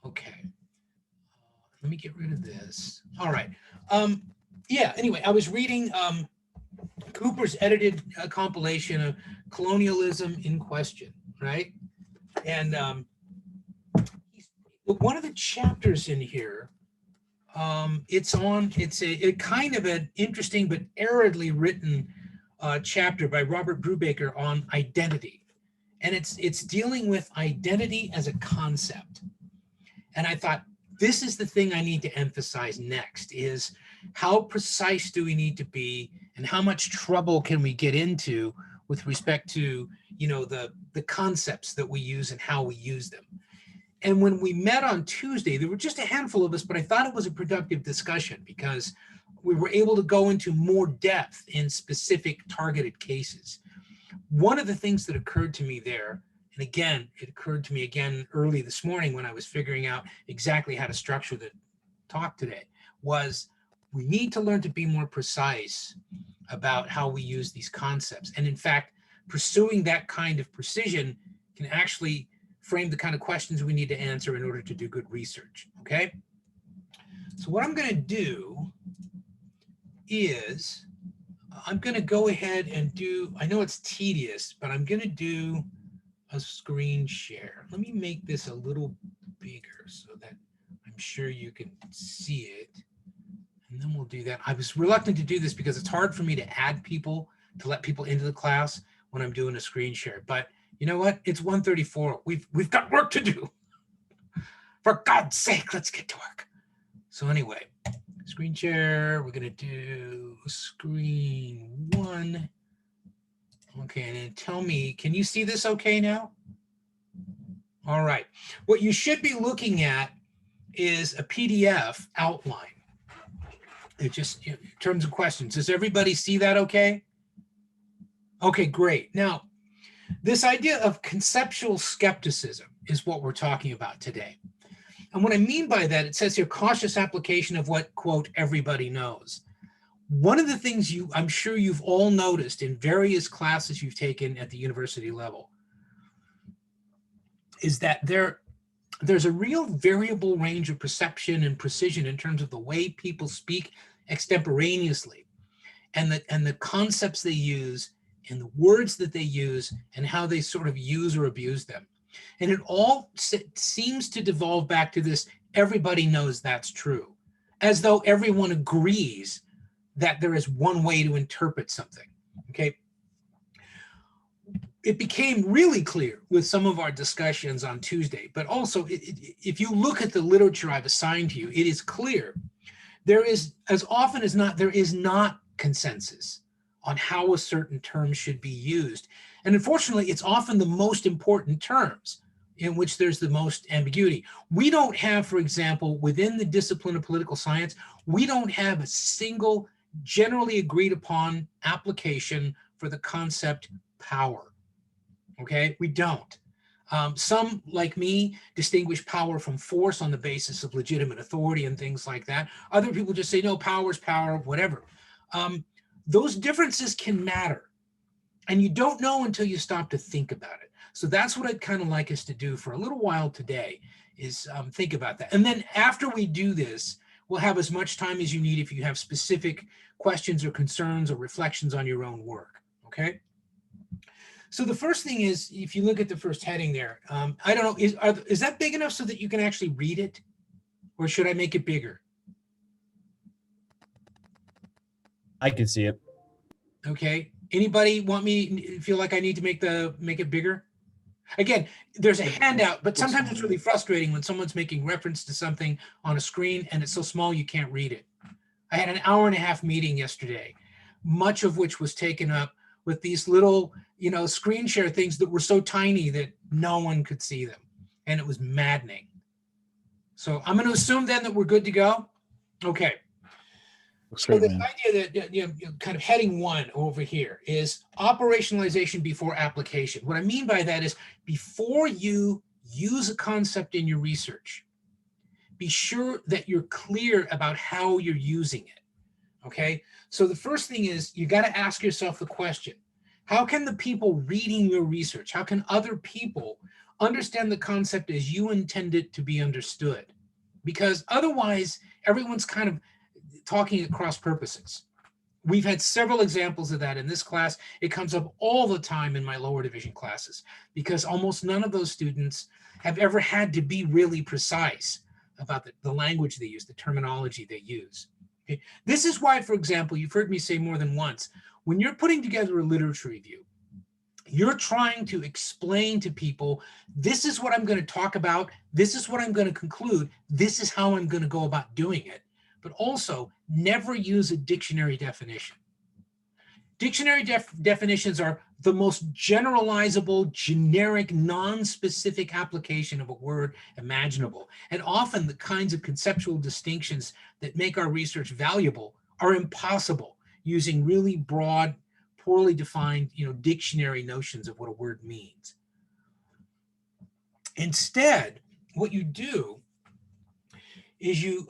Okay. Let me get rid of this. All right. Um, yeah, anyway, I was reading Cooper's edited compilation of Colonialism in Question, right? And one of the chapters in here, it's a kind of an interesting but aridly written chapter by Robert Brubaker on identity. And it's dealing with identity as a concept. And I thought, this is the thing I need to emphasize next is how precise do we need to be and how much trouble can we get into with respect to, the concepts that we use and how we use them. And when we met on Tuesday, there were just a handful of us, but I thought it was a productive discussion because we were able to go into more depth in specific targeted cases. One of the things that occurred to me there, and again, it occurred to me again early this morning when I was figuring out exactly how to structure the talk today, was we need to learn to be more precise about how we use these concepts. And in fact, pursuing that kind of precision can actually frame the kind of questions we need to answer in order to do good research, okay? So what I'm gonna do is, I'm gonna go ahead and do, I know it's tedious, but I'm gonna do a screen share. Let me make this a little bigger so that I'm sure you can see it. And then we'll do that. I was reluctant to do this because it's hard for me to add people, to let people into the class when I'm doing a screen share. But you know what? It's 1:34. We've got work to do. For God's sake, let's get to work. So anyway, screen share, we're gonna do screen one. Okay, and then tell me, can you see this okay now? All right. What you should be looking at is a PDF outline. It just, in terms of questions, does everybody see that okay? Okay, great. Now, this idea of conceptual skepticism is what we're talking about today. And what I mean by that, it says here, cautious application of what, quote, everybody knows. One of the things I'm sure you've all noticed in various classes you've taken at the university level is that there's a real variable range of perception and precision in terms of the way people speak extemporaneously and the concepts they use and the words that they use and how they sort of use or abuse them. And it all seems to devolve back to this, everybody knows that's true, as though everyone agrees that there is one way to interpret something, okay? It became really clear with some of our discussions on Tuesday, but also if you look at the literature I've assigned to you, it is clear there is, as often as not, there is not consensus on how a certain term should be used. And unfortunately, it's often the most important terms in which there's the most ambiguity. We don't have, for example, within the discipline of political science, we don't have a single generally agreed upon application for the concept power. Okay, we don't. Some, like me, distinguish power from force on the basis of legitimate authority and things like that. Other people just say, no, power is power, whatever. Those differences can matter. And you don't know until you stop to think about it. So that's what I'd kind of like us to do for a little while today is think about that. And then after we do this, we'll have as much time as you need if you have specific questions or concerns or reflections on your own work, okay? So the first thing is, if you look at the first heading there, I don't know, is that big enough so that you can actually read it? Or should I make it bigger? I can see it. Okay. Anybody want me, feel like I need to make it bigger? Again, there's a handout, but sometimes it's really frustrating when someone's making reference to something on a screen and it's so small you can't read it. I had an hour-and-a-half meeting yesterday, much of which was taken up with these little, screen share things that were so tiny that no one could see them. And it was maddening. So I'm going to assume then that we're good to go. Okay. So the idea that, kind of heading one over here is operationalization before application. What I mean by that is before you use a concept in your research, be sure that you're clear about how you're using it. Okay. So the first thing is you got to ask yourself the question, how can the people reading your research, how can other people understand the concept as you intend it to be understood, because otherwise everyone's kind of talking at cross purposes. We've had several examples of that in this class. It comes up all the time in my lower division classes because almost none of those students have ever had to be really precise about the language they use, the terminology they use. Okay? This is why, for example, you've heard me say more than once, when you're putting together a literature review, you're trying to explain to people, this is what I'm going to talk about, this is what I'm going to conclude, this is how I'm going to go about doing it. But also never use a dictionary definition. Dictionary definitions are the most generalizable, generic, non-specific application of a word imaginable. And often the kinds of conceptual distinctions that make our research valuable are impossible using really broad, poorly defined, dictionary notions of what a word means. Instead, what you do is you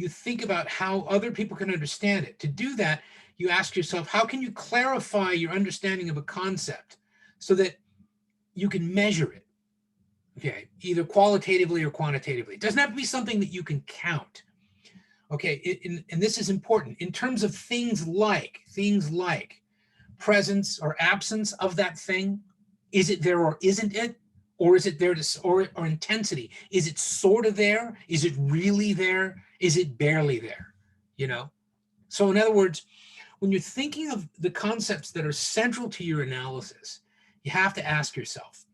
think about how other people can understand it. To do that, you ask yourself, how can you clarify your understanding of a concept so that you can measure it, okay, either qualitatively or quantitatively. It doesn't have to be something that you can count, okay, and this is important. In terms of things like presence or absence of that thing, is it there or isn't it? Or is it there or intensity? Is it sort of there? Is it really there? Is it barely there? So in other words, when you're thinking of the concepts that are central to your analysis, you have to ask yourself,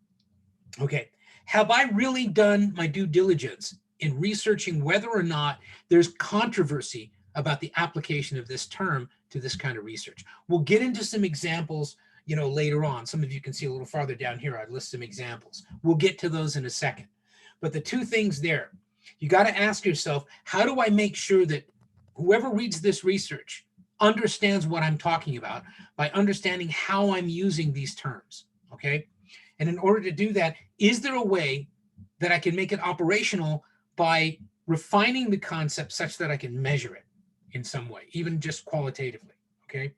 okay, have I really done my due diligence in researching whether or not there's controversy about the application of this term to this kind of research? We'll get into some examples later on. Some of you can see a little farther down here, I list some examples. We'll get to those in a second. But the two things there, you got to ask yourself, how do I make sure that whoever reads this research understands what I'm talking about by understanding how I'm using these terms, okay? And in order to do that, is there a way that I can make it operational by refining the concept such that I can measure it in some way, even just qualitatively, okay?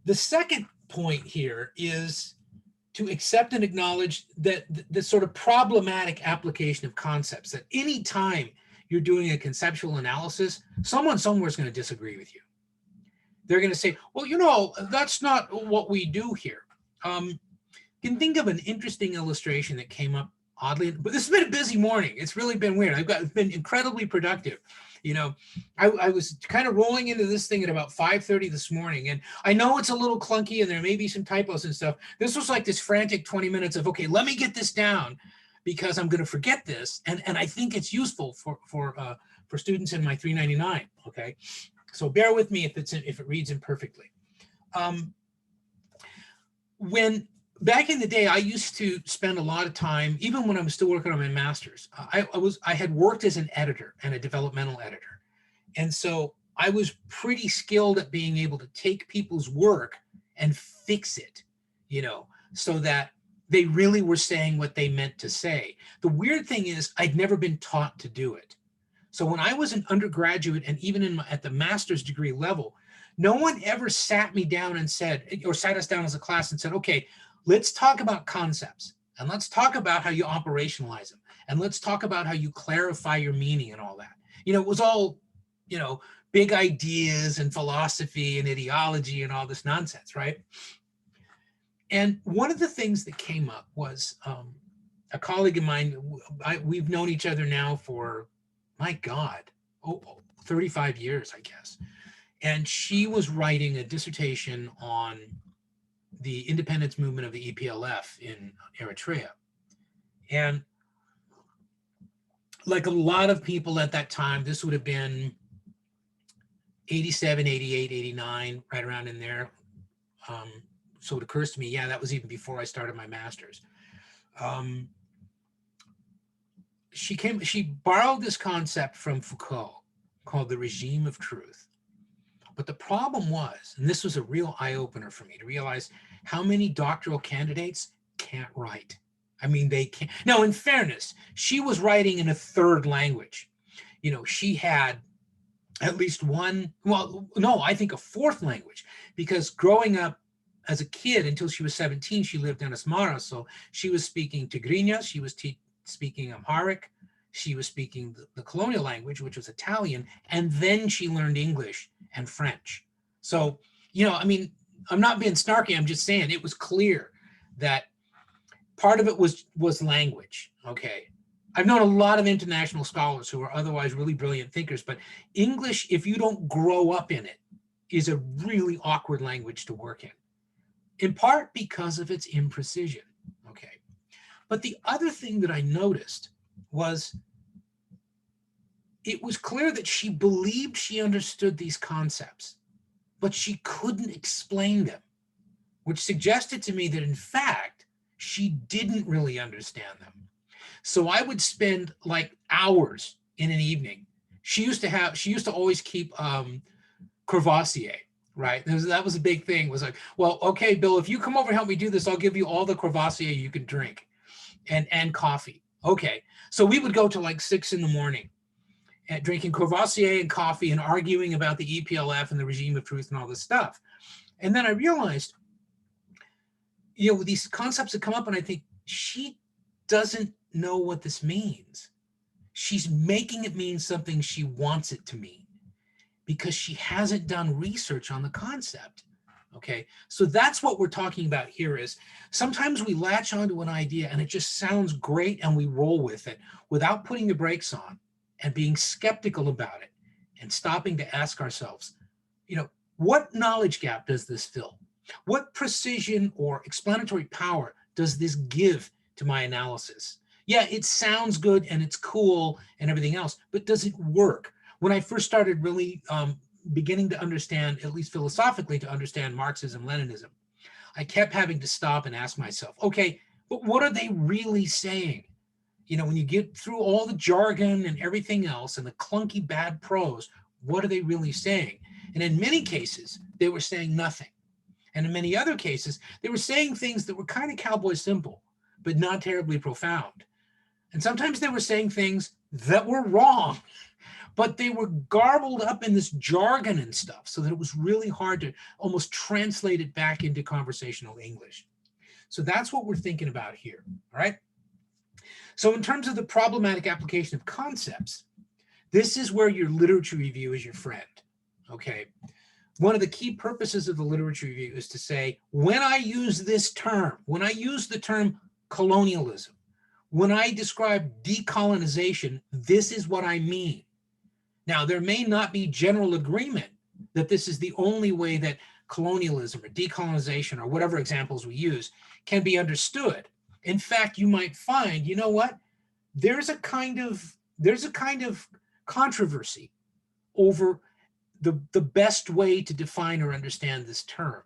The second point here is to accept and acknowledge that the sort of problematic application of concepts, that any time you're doing a conceptual analysis, someone somewhere is going to disagree with you. They're going to say, well, that's not what we do here. You can think of an interesting illustration that came up oddly, but this has been a busy morning. It's really been weird. It's been incredibly productive. I was kind of rolling into this thing at about 5:30 this morning, and I know it's a little clunky and there may be some typos and stuff. This was like this frantic 20 minutes of, okay, let me get this down because I'm going to forget this, and I think it's useful for students in my 399. Okay, so bear with me if it reads imperfectly. When back in the day, I used to spend a lot of time, even when I was still working on my master's, I had worked as an editor and a developmental editor. And so I was pretty skilled at being able to take people's work and fix it, so that they really were saying what they meant to say. The weird thing is I'd never been taught to do it. So when I was an undergraduate and even at the master's degree level, no one ever sat me down and said, or sat us down as a class and said, okay, let's talk about concepts and let's talk about how you operationalize them. And let's talk about how you clarify your meaning and all that. It was all, big ideas and philosophy and ideology and all this nonsense, right? And one of the things that came up was a colleague of mine, we've known each other now for, my God, 35 years, I guess. And she was writing a dissertation on the independence movement of the EPLF in Eritrea. And like a lot of people at that time, this would have been 87, 88, 89, right around in there. So it occurs to me, yeah, that was even before I started my master's. She borrowed this concept from Foucault called the regime of truth. But the problem was, and this was a real eye-opener for me to realize how many doctoral candidates can't write. I mean, they can't. Now, in fairness, she was writing in a third language. She had at least one, well, no, I think a fourth language, because growing up as a kid, until she was 17, she lived in Asmara. So she was speaking Tigrinya, she was speaking Amharic, she was speaking the colonial language, which was Italian, and then she learned English and French. So, I mean, I'm not being snarky, I'm just saying it was clear that part of it was language, okay? I've known a lot of international scholars who are otherwise really brilliant thinkers, but English, if you don't grow up in it, is a really awkward language to work in part because of its imprecision, okay? But the other thing that I noticed was it was clear that she believed she understood these concepts, but she couldn't explain them, which suggested to me that in fact, she didn't really understand them. So I would spend like hours in an evening. She used to always keep Courvoisier, right? That was a big thing, was like, well, okay, Bill, if you come over and help me do this, I'll give you all the Courvoisier you can drink and coffee. Okay. So we would go to like 6 in.the.morning at drinking Courvoisier and coffee and arguing about the EPLF and the regime of truth and all this stuff. And then I realized, these concepts that come up, and I think she doesn't know what this means. She's making it mean something she wants it to mean because she hasn't done research on the concept. Okay, so that's what we're talking about here. Is sometimes we latch onto an idea and it just sounds great and we roll with it without putting the brakes on and being skeptical about it and stopping to ask ourselves, what knowledge gap does this fill? What precision or explanatory power does this give to my analysis? Yeah, it sounds good and it's cool and everything else, but does it work? When I first started really beginning to understand, at least philosophically, to understand Marxism, Leninism, I kept having to stop and ask myself, okay, but what are they really saying? When you get through all the jargon and everything else and the clunky bad prose, what are they really saying? And in many cases, they were saying nothing. And in many other cases, they were saying things that were kind of cowboy simple, but not terribly profound. And sometimes they were saying things that were wrong, but they were garbled up in this jargon and stuff so that it was really hard to almost translate it back into conversational English. So that's what we're thinking about here, all right? So in terms of the problematic application of concepts, this is where your literature review is your friend, okay? One of the key purposes of the literature review is to say, when I use this term, when I use the term colonialism, when I describe decolonization, this is what I mean. Now, there may not be general agreement that this is the only way that colonialism or decolonization or whatever examples we use can be understood. In fact, you might find, you know what? There's a kind of controversy over the best way to define or understand this term.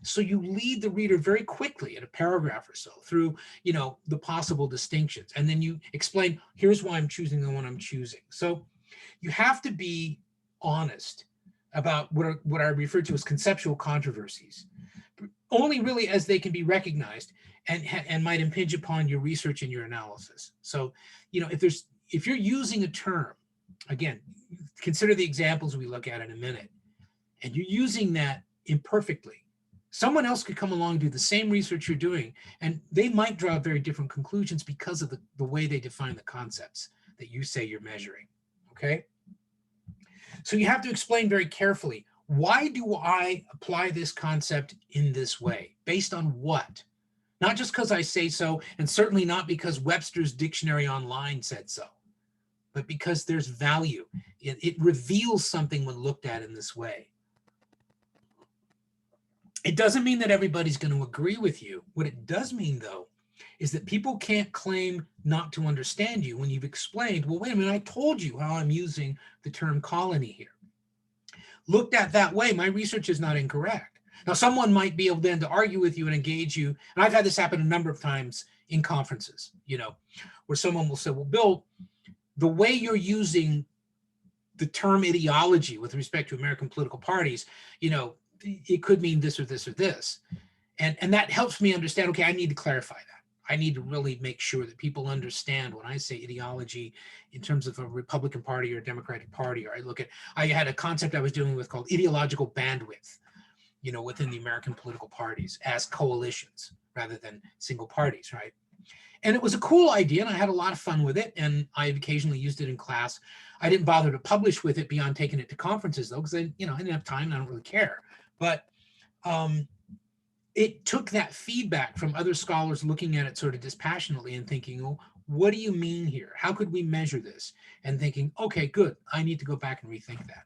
So you lead the reader very quickly in a paragraph or so through, the possible distinctions. And then you explain, here's why I'm choosing the one I'm choosing. So you have to be honest about what I refer to as conceptual controversies, only really as they can be recognized and might impinge upon your research and your analysis. So, if you're using a term, again, consider the examples we look at in a minute, and you're using that imperfectly, someone else could come along and do the same research you're doing, and they might draw very different conclusions because of the way they define the concepts that you say you're measuring, okay? So you have to explain very carefully, why do I apply this concept in this way? Based on what? Not just because I say so, and certainly not because Webster's Dictionary Online said so, but because there's value. It reveals something when looked at in this way. It doesn't mean that everybody's going to agree with you. What it does mean, though, is that people can't claim not to understand you when you've explained, well, wait a minute, I told you how I'm using the term colony here. Looked at that way, my research is not incorrect. Now, someone might be able then to argue with you and engage you, and I've had this happen a number of times in conferences, where someone will say, well, Bill, the way you're using the term ideology with respect to American political parties, it could mean this or this or this. And that helps me understand, okay, I need to clarify that. I need to really make sure that people understand when I say ideology in terms of a Republican Party or a Democratic Party, or I had a concept I was dealing with called ideological bandwidth. within the American political parties as coalitions rather than single parties, right? And it was a cool idea, and I had a lot of fun with it, and I've occasionally used it in class. I didn't bother to publish with it beyond taking it to conferences, though, because I didn't have time, and I don't really care. But it took that feedback from other scholars looking at it sort of dispassionately and thinking, oh, what do you mean here? How could we measure this? And thinking, okay, good, I need to go back and rethink that.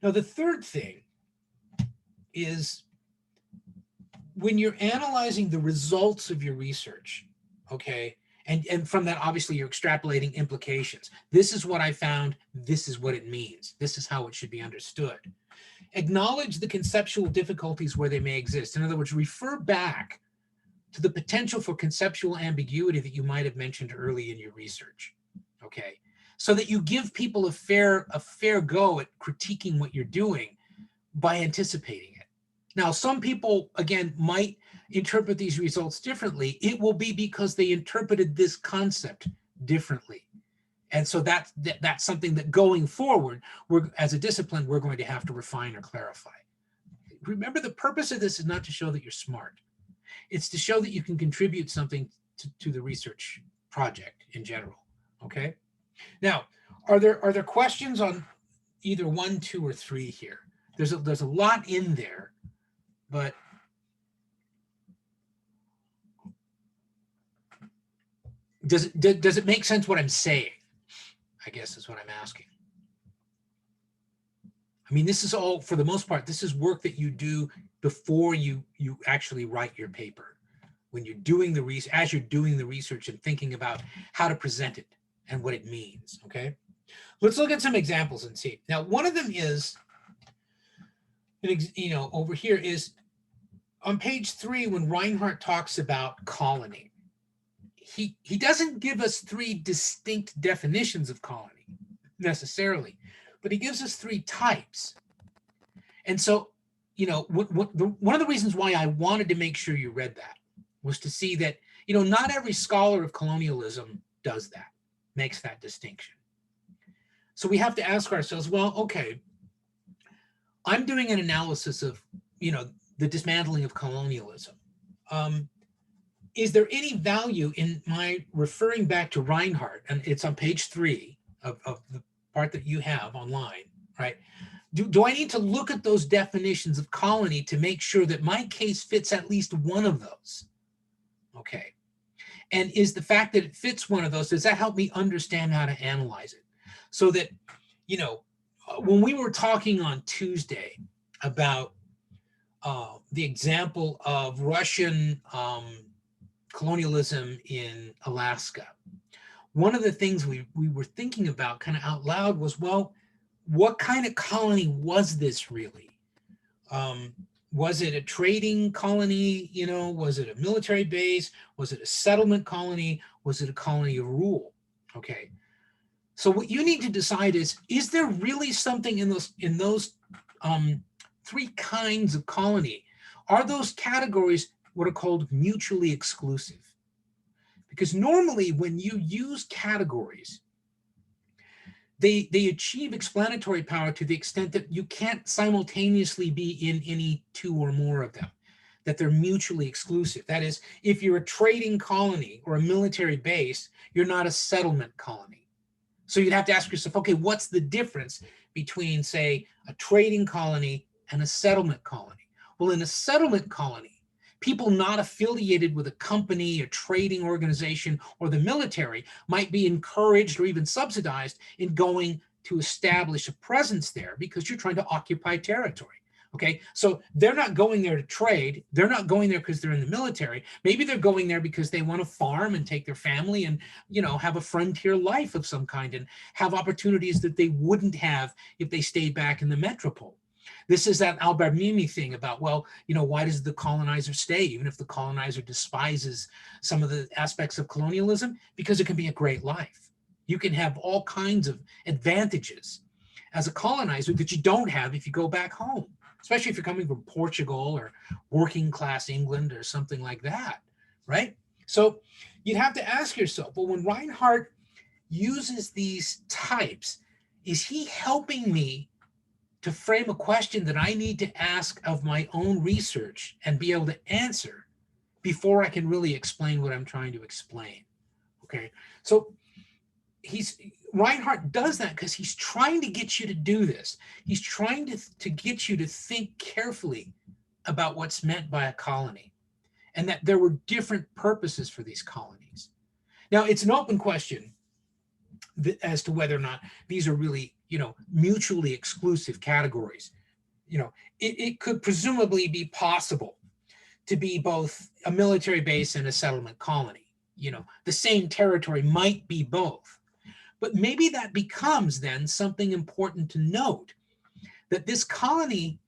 Now, the third thing is when you're analyzing the results of your research, okay, and from that, obviously, you're extrapolating implications. This is what I found. This is what it means. This is how it should be understood. Acknowledge the conceptual difficulties where they may exist. In other words, refer back to the potential for conceptual ambiguity that you might have mentioned early in your research, okay? So that you give people a fair go at critiquing what you're doing by anticipating it. Now, some people, again, might interpret these results differently. It will be because they interpreted this concept differently. And so that's something that going forward, as a discipline, we're going to have to refine or clarify. Remember, the purpose of this is not to show that you're smart. It's to show that you can contribute something to the research project in general, okay? Now, are there questions on either 1, 2, or 3 here? There's a lot in there, but does it make sense what I'm saying? I guess is what I'm asking. I mean, this is all, for the most part, this is work that you do before you actually write your paper. When you're doing the research, as you're doing the research and thinking about how to present it and what it means, okay? Let's look at some examples and see. Now, one of them is, over here is on page 3, when Reinhardt talks about colony. He doesn't give us 3 distinct definitions of colony necessarily, but he gives us 3 types. And so, one of the reasons why I wanted to make sure you read that was to see that, not every scholar of colonialism does that, makes that distinction. So we have to ask ourselves, well, okay, I'm doing an analysis of, the dismantling of colonialism. Is there any value in my referring back to Reinhardt? And it's on page 3 of the part that you have online, right? Do I need to look at those definitions of colony to make sure that my case fits at least one of those? Okay. And is the fact that it fits one of those, does that help me understand how to analyze it? So that, when we were talking on Tuesday about the example of Russian colonialism in Alaska, one of the things we were thinking about kind of out loud was, well, what kind of colony was this really? Was it a trading colony? Was it a military base? Was it a settlement colony? Was it a colony of rule? Okay. So what you need to decide is there really something in those 3 kinds of colony? Are those categories what are called mutually exclusive? Because normally when you use categories, they achieve explanatory power to the extent that you can't simultaneously be in any 2 or more of them, that they're mutually exclusive. That is, if you're a trading colony or a military base, you're not a settlement colony. So you'd have to ask yourself, okay, what's the difference between, say, a trading colony and a settlement colony? Well, in a settlement colony, people not affiliated with a company, a trading organization, or the military might be encouraged or even subsidized in going to establish a presence there because you're trying to occupy territory. Okay, so they're not going there to trade. They're not going there because they're in the military. Maybe they're going there because they want to farm and take their family and, have a frontier life of some kind and have opportunities that they wouldn't have if they stayed back in the metropole. This is that Al-Barmimi thing about, well, why does the colonizer stay, even if the colonizer despises some of the aspects of colonialism? Because it can be a great life. You can have all kinds of advantages as a colonizer that you don't have if you go back home, especially if you're coming from Portugal or working class England or something like that, right? So you'd have to ask yourself, well, when Reinhardt uses these types, is he helping me to frame a question that I need to ask of my own research and be able to answer before I can really explain what I'm trying to explain. Okay, so Reinhardt does that because he's trying to get you to do this. He's trying to get you to think carefully about what's meant by a colony and that there were different purposes for these colonies. Now, it's an open question as to whether or not these are really, mutually exclusive categories. It could presumably be possible to be both a military base and a settlement colony. The same territory might be both. But maybe that becomes then something important to note, that this colony,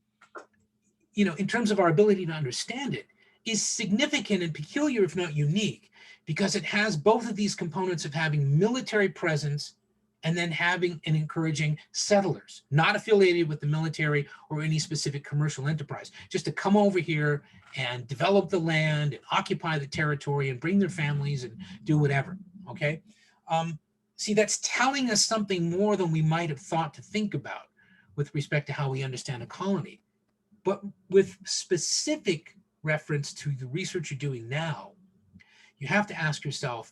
in terms of our ability to understand it, is significant and peculiar, if not unique, because it has both of these components of having military presence and then having and encouraging settlers, not affiliated with the military or any specific commercial enterprise, just to come over here and develop the land and occupy the territory and bring their families and do whatever, okay? See, that's telling us something more than we might have thought to think about with respect to how we understand a colony. But with specific reference to the research you're doing now, you have to ask yourself,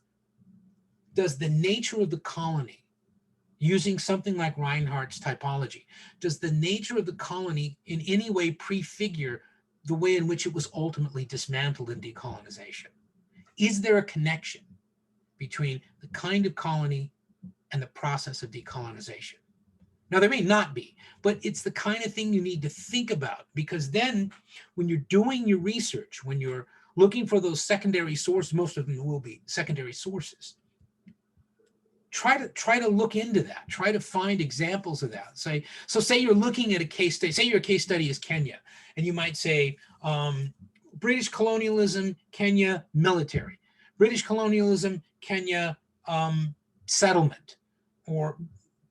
does the nature of the colony, using something like Reinhardt's typology, does the nature of the colony in any way prefigure the way in which it was ultimately dismantled in decolonization? Is there a connection between the kind of colony and the process of decolonization? Now, there may not be, but it's the kind of thing you need to think about, because then when you're doing your research, when you're looking for those secondary sources, most of them will be secondary sources, try to look into that, try to find examples of that. Say you're looking at a case study, say your case study is Kenya, and you might say British colonialism, Kenya, military, British colonialism, Kenya, settlement or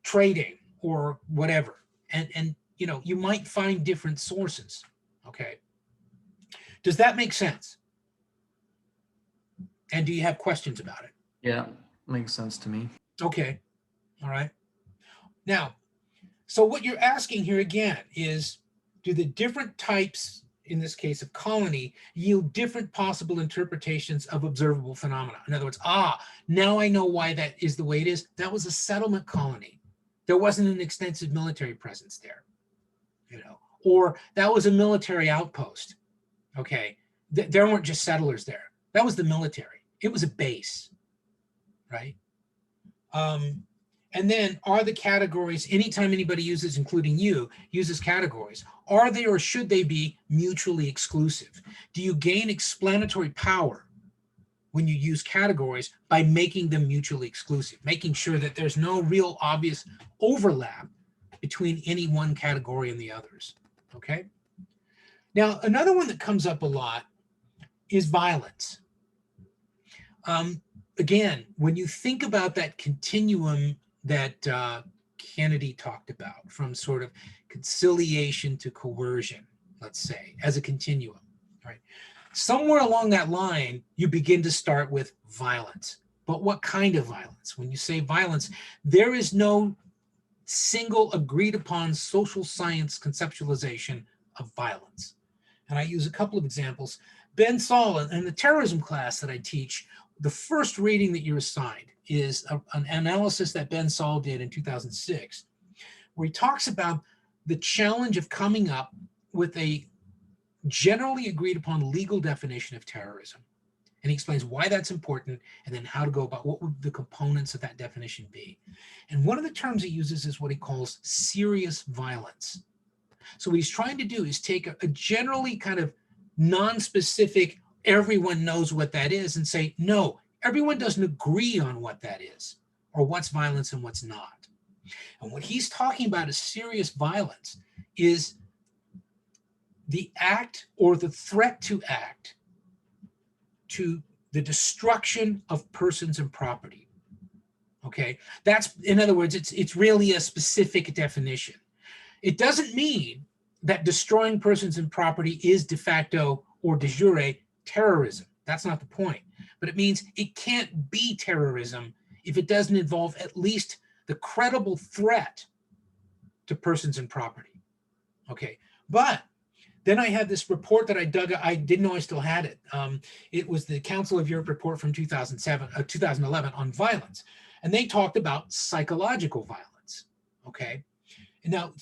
trading or whatever. And you might find different sources, okay? Does that make sense? And do you have questions about it? Yeah, makes sense to me. Okay, all right. Now, so what you're asking here again is, do the different types, in this case of colony, yield different possible interpretations of observable phenomena? In other words, now I know why that is the way it is. That was a settlement colony. There wasn't an extensive military presence there, or that was a military outpost. Okay, there weren't just settlers there. That was the military. It was a base, right? And then are the categories, anytime anybody uses, including you, uses categories, are they or should they be mutually exclusive? Do you gain explanatory power when you use categories by making them mutually exclusive, making sure that there's no real obvious overlap between any one category and the others, okay? Now, another one that comes up a lot is violence. Again, when you think about that continuum that Kennedy talked about, from sort of conciliation to coercion, let's say, as a continuum, right? Somewhere along that line, you begin to start with violence. But what kind of violence? When you say violence, there is no single agreed upon social science conceptualization of violence. And I use a couple of examples. Ben Saul, in the terrorism class that I teach, the first reading that you're assigned is an analysis that Ben Saul did in 2006, where he talks about the challenge of coming up with a generally agreed upon legal definition of terrorism. And he explains why that's important and then how to go about what would the components of that definition be. And one of the terms he uses is what he calls serious violence. So what he's trying to do is take a generally kind of non-specific, everyone knows what that is, and say, no, everyone doesn't agree on what that is, or what's violence and what's not. And what he's talking about as serious violence is the act or the threat to act to the destruction of persons and property. Okay, that's, in other words, it's really a specific definition. It doesn't mean that destroying persons and property is de facto or de jure terrorism. That's not the point. But it means it can't be terrorism if it doesn't involve at least the credible threat to persons and property. Okay, but then I had this report that I dug. I didn't know I still had it. It was the Council of Europe report from 2011 on violence, and they talked about psychological violence. Okay, and now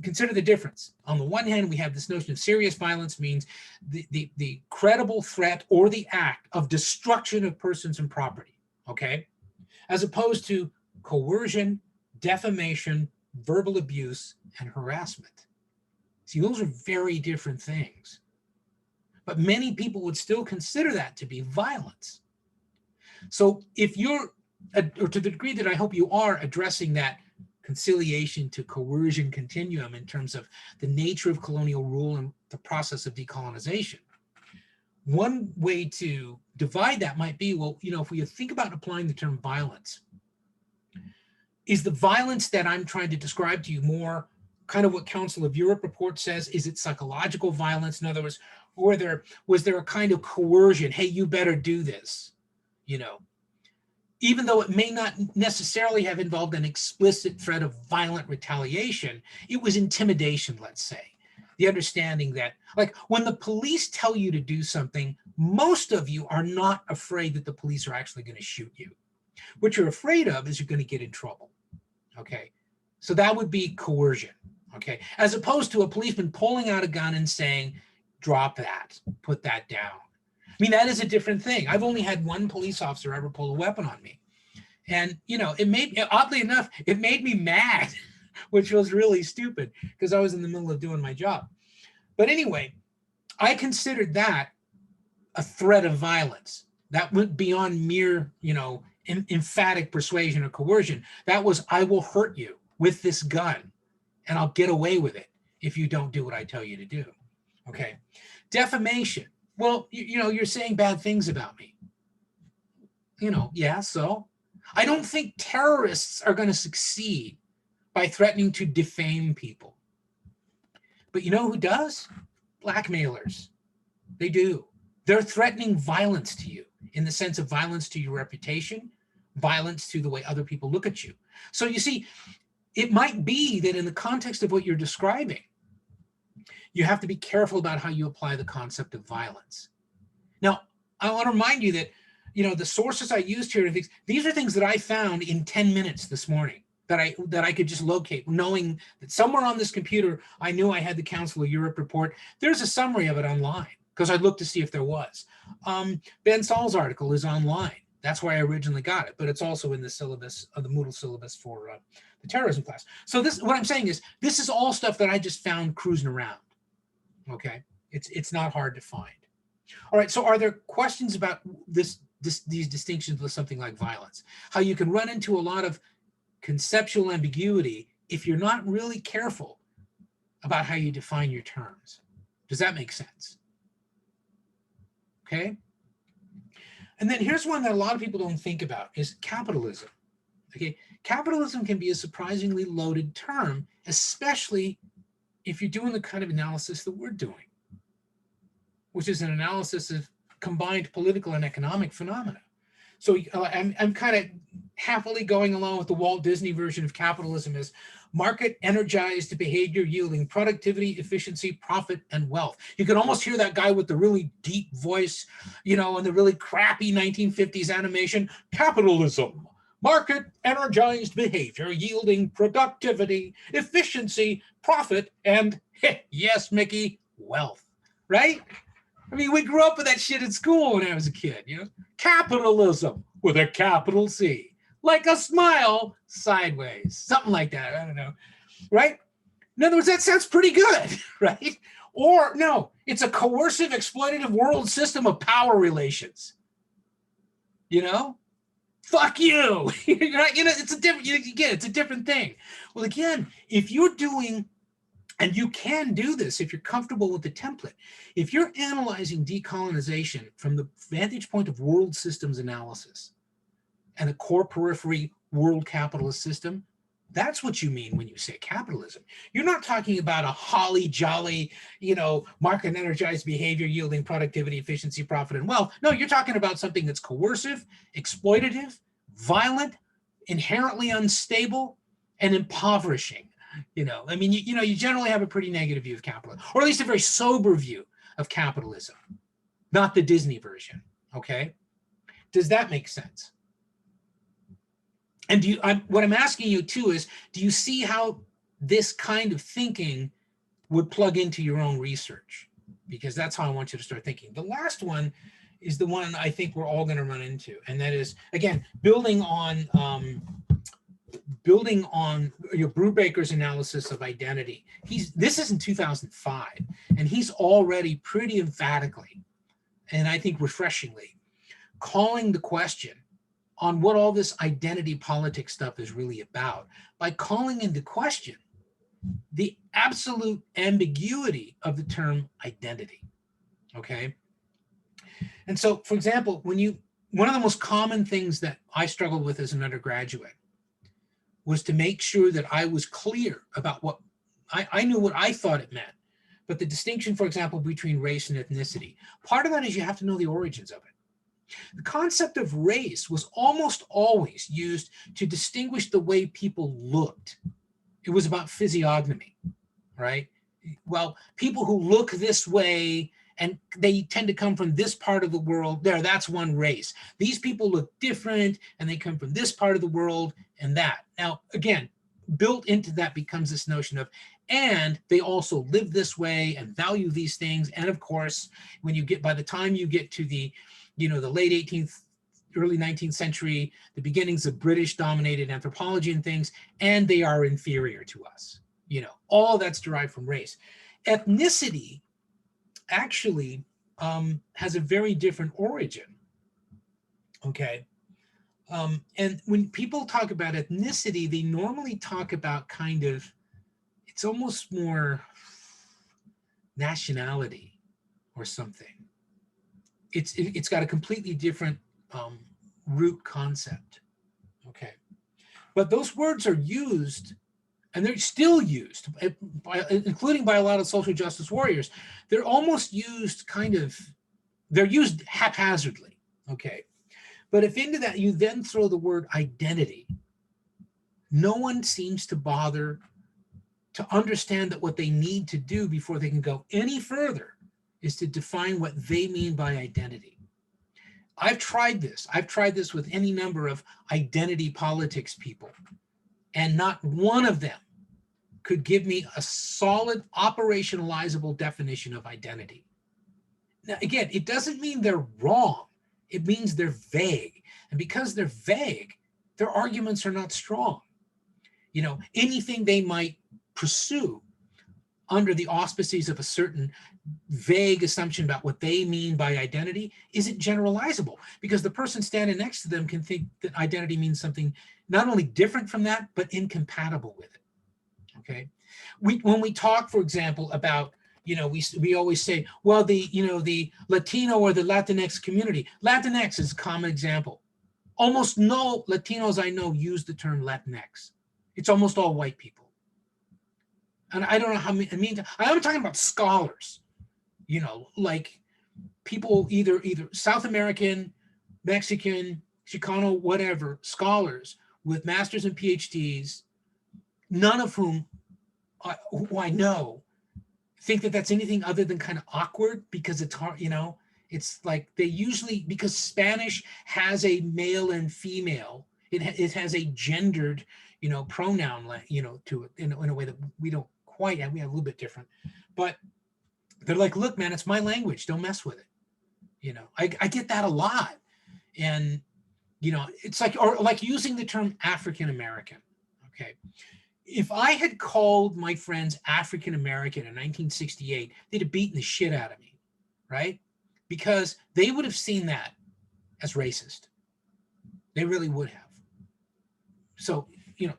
consider the difference. On the one hand, we have this notion of serious violence means the credible threat or the act of destruction of persons and property. Okay, as opposed to coercion, defamation, verbal abuse, and harassment. See, those are very different things. But many people would still consider that to be violence. So if you're, or to the degree that I hope you are addressing that conciliation to coercion continuum in terms of the nature of colonial rule and the process of decolonization, one way to divide that might be, well, if we think about applying the term violence, is the violence that I'm trying to describe to you more kind of what Council of Europe report says? Is it psychological violence? In other words, was there a kind of coercion? Hey, you better do this, even though it may not necessarily have involved an explicit threat of violent retaliation, it was intimidation, let's say. The understanding that, like, when the police tell you to do something, most of you are not afraid that the police are actually going to shoot you. What you're afraid of is you're going to get in trouble. Okay, so that would be coercion. Okay, as opposed to a policeman pulling out a gun and saying, drop that, put that down. I mean, that is a different thing. I've only had one police officer ever pull a weapon on me. And, oddly enough, it made me mad, which was really stupid because I was in the middle of doing my job. But anyway, I considered that a threat of violence. That went beyond mere, emphatic persuasion or coercion. That was, I will hurt you with this gun and I'll get away with it if you don't do what I tell you to do. Okay. Defamation. Well, you're saying bad things about me. Yeah, so I don't think terrorists are going to succeed by threatening to defame people. But you know who does? Blackmailers. They do. They're threatening violence to you in the sense of violence to your reputation, violence to the way other people look at you. So you see, it might be that in the context of what you're describing, you have to be careful about how you apply the concept of violence. Now, I want to remind you that, the sources I used here, these are things that I found in 10 minutes this morning that I could just locate, knowing that somewhere on this computer, I knew I had the Council of Europe report. There's a summary of it online because I looked to see if there was. Ben Saul's article is online. That's why I originally got it, but it's also in the syllabus of the Moodle syllabus for the terrorism class. So what I'm saying is, this is all stuff that I just found cruising around. Okay, it's not hard to find. All right, so are there questions about these distinctions with something like violence? How you can run into a lot of conceptual ambiguity if you're not really careful about how you define your terms. Does that make sense? Okay. And then here's one that a lot of people don't think about is capitalism. Okay, capitalism can be a surprisingly loaded term, especially if you're doing the kind of analysis that we're doing, which is an analysis of combined political and economic phenomena. So I'm kind of happily going along with the Walt Disney version of capitalism as market energized behavior yielding productivity, efficiency, profit, and wealth. You can almost hear that guy with the really deep voice, and the really crappy 1950s animation. Capitalism, market energized behavior yielding productivity, efficiency, profit, and yes, Mickey, wealth, right? I mean, we grew up with that shit at school when I was a kid, Capitalism with a capital C, like a smile sideways, something like that. I don't know, right? In other words, that sounds pretty good, right? Or no, it's a coercive, exploitative world system of power relations. Fuck you. It's a different. Again, it's a different thing. Well, again, if you're doing, and you can do this if you're comfortable with the template, if you're analyzing decolonization from the vantage point of world systems analysis and a core periphery world capitalist system, that's what you mean when you say capitalism. You're not talking about a holly jolly, market energized behavior yielding productivity, efficiency, profit, and wealth. No, you're talking about something that's coercive, exploitative, violent, inherently unstable, and impoverishing. I mean, you generally have a pretty negative view of capitalism, or at least a very sober view of capitalism, not the Disney version. Okay. Does that make sense? And what I'm asking you too is, do you see how this kind of thinking would plug into your own research? Because that's how I want you to start thinking. The last one is the one I think we're all going to run into, and that is, again, building on Brubaker's analysis of identity. This is in 2005, and he's already pretty emphatically, and I think refreshingly, calling the question on what all this identity politics stuff is really about by calling into question the absolute ambiguity of the term identity. Okay. And so, for example, one of the most common things that I struggled with as an undergraduate was to make sure that I was clear about what I knew what I thought it meant, but the distinction, for example, between race and ethnicity, part of that is you have to know the origins of it. The concept of race was almost always used to distinguish the way people looked. It was about physiognomy, right? Well, people who look this way and they tend to come from this part of the world, that's one race. These people look different and they come from this part of the world and that. Now, again, built into that becomes this notion of, and they also live this way and value these things. And of course, by the time you get to the late 18th, early 19th century, the beginnings of British dominated anthropology and things, and they are inferior to us. All that's derived from race. Ethnicity actually has a very different origin. Okay. And when people talk about ethnicity, they normally talk about it's almost more nationality or something. It's got a completely different root concept. Okay. But those words are used, and they're still used, including by a lot of social justice warriors. They're almost used they're used haphazardly. Okay. But if into that you then throw the word identity, no one seems to bother to understand that what they need to do before they can go any further is to define what they mean by identity. I've tried this. I've tried this with any number of identity politics people, and not one of them could give me a solid operationalizable definition of identity. Now, again, it doesn't mean they're wrong. It means they're vague. And because they're vague, their arguments are not strong. Anything they might pursue under the auspices of a certain vague assumption about what they mean by identity isn't generalizable, because the person standing next to them can think that identity means something not only different from that, but incompatible with it. Okay. When we talk, for example, about, we always say, well, the Latino or the Latinx community. Latinx is a common example. Almost no Latinos I know use the term Latinx. It's almost all white people. And I don't know how many, I'm talking about scholars, like people either South American, Mexican, Chicano, whatever, scholars with masters and PhDs, none of whom who I know think that that's anything other than kind of awkward, because it's hard, it's like they usually, because Spanish has a male and female, it has a gendered, pronoun, to it in a way that we don't quite have. We have a little bit different, but they're like, look, man, it's my language. Don't mess with it. I get that a lot. And, it's like using the term African American. Okay. If I had called my friends African American in 1968, they'd have beaten the shit out of me, right? Because they would have seen that as racist. They really would have. So,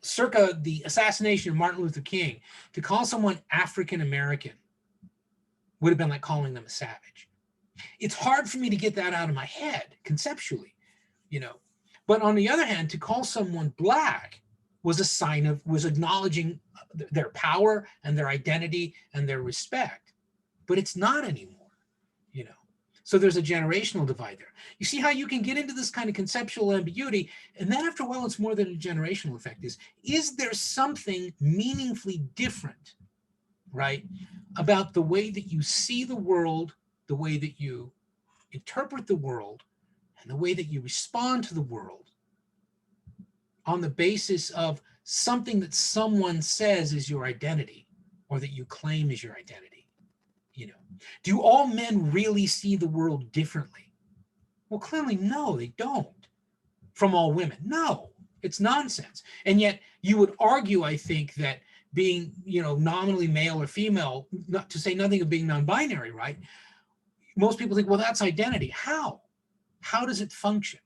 circa the assassination of Martin Luther King, to call someone African American would have been like calling them a savage. It's hard for me to get that out of my head conceptually, But on the other hand, to call someone Black was acknowledging their power and their identity and their respect. But it's not anymore, So there's a generational divide there. You see how you can get into this kind of conceptual ambiguity, and then after a while, it's more than a generational effect. Is there something meaningfully different, right, about the way that you see the world, the way that you interpret the world, and the way that you respond to the world on the basis of something that someone says is your identity or that you claim is your identity? You know, do all men really see the world differently? Well, clearly, no, they don't. From all women, no, it's nonsense. And yet you would argue, I think, that being, nominally male or female, not to say nothing of being non-binary, right? Most people think, well, that's identity. How? How does it function?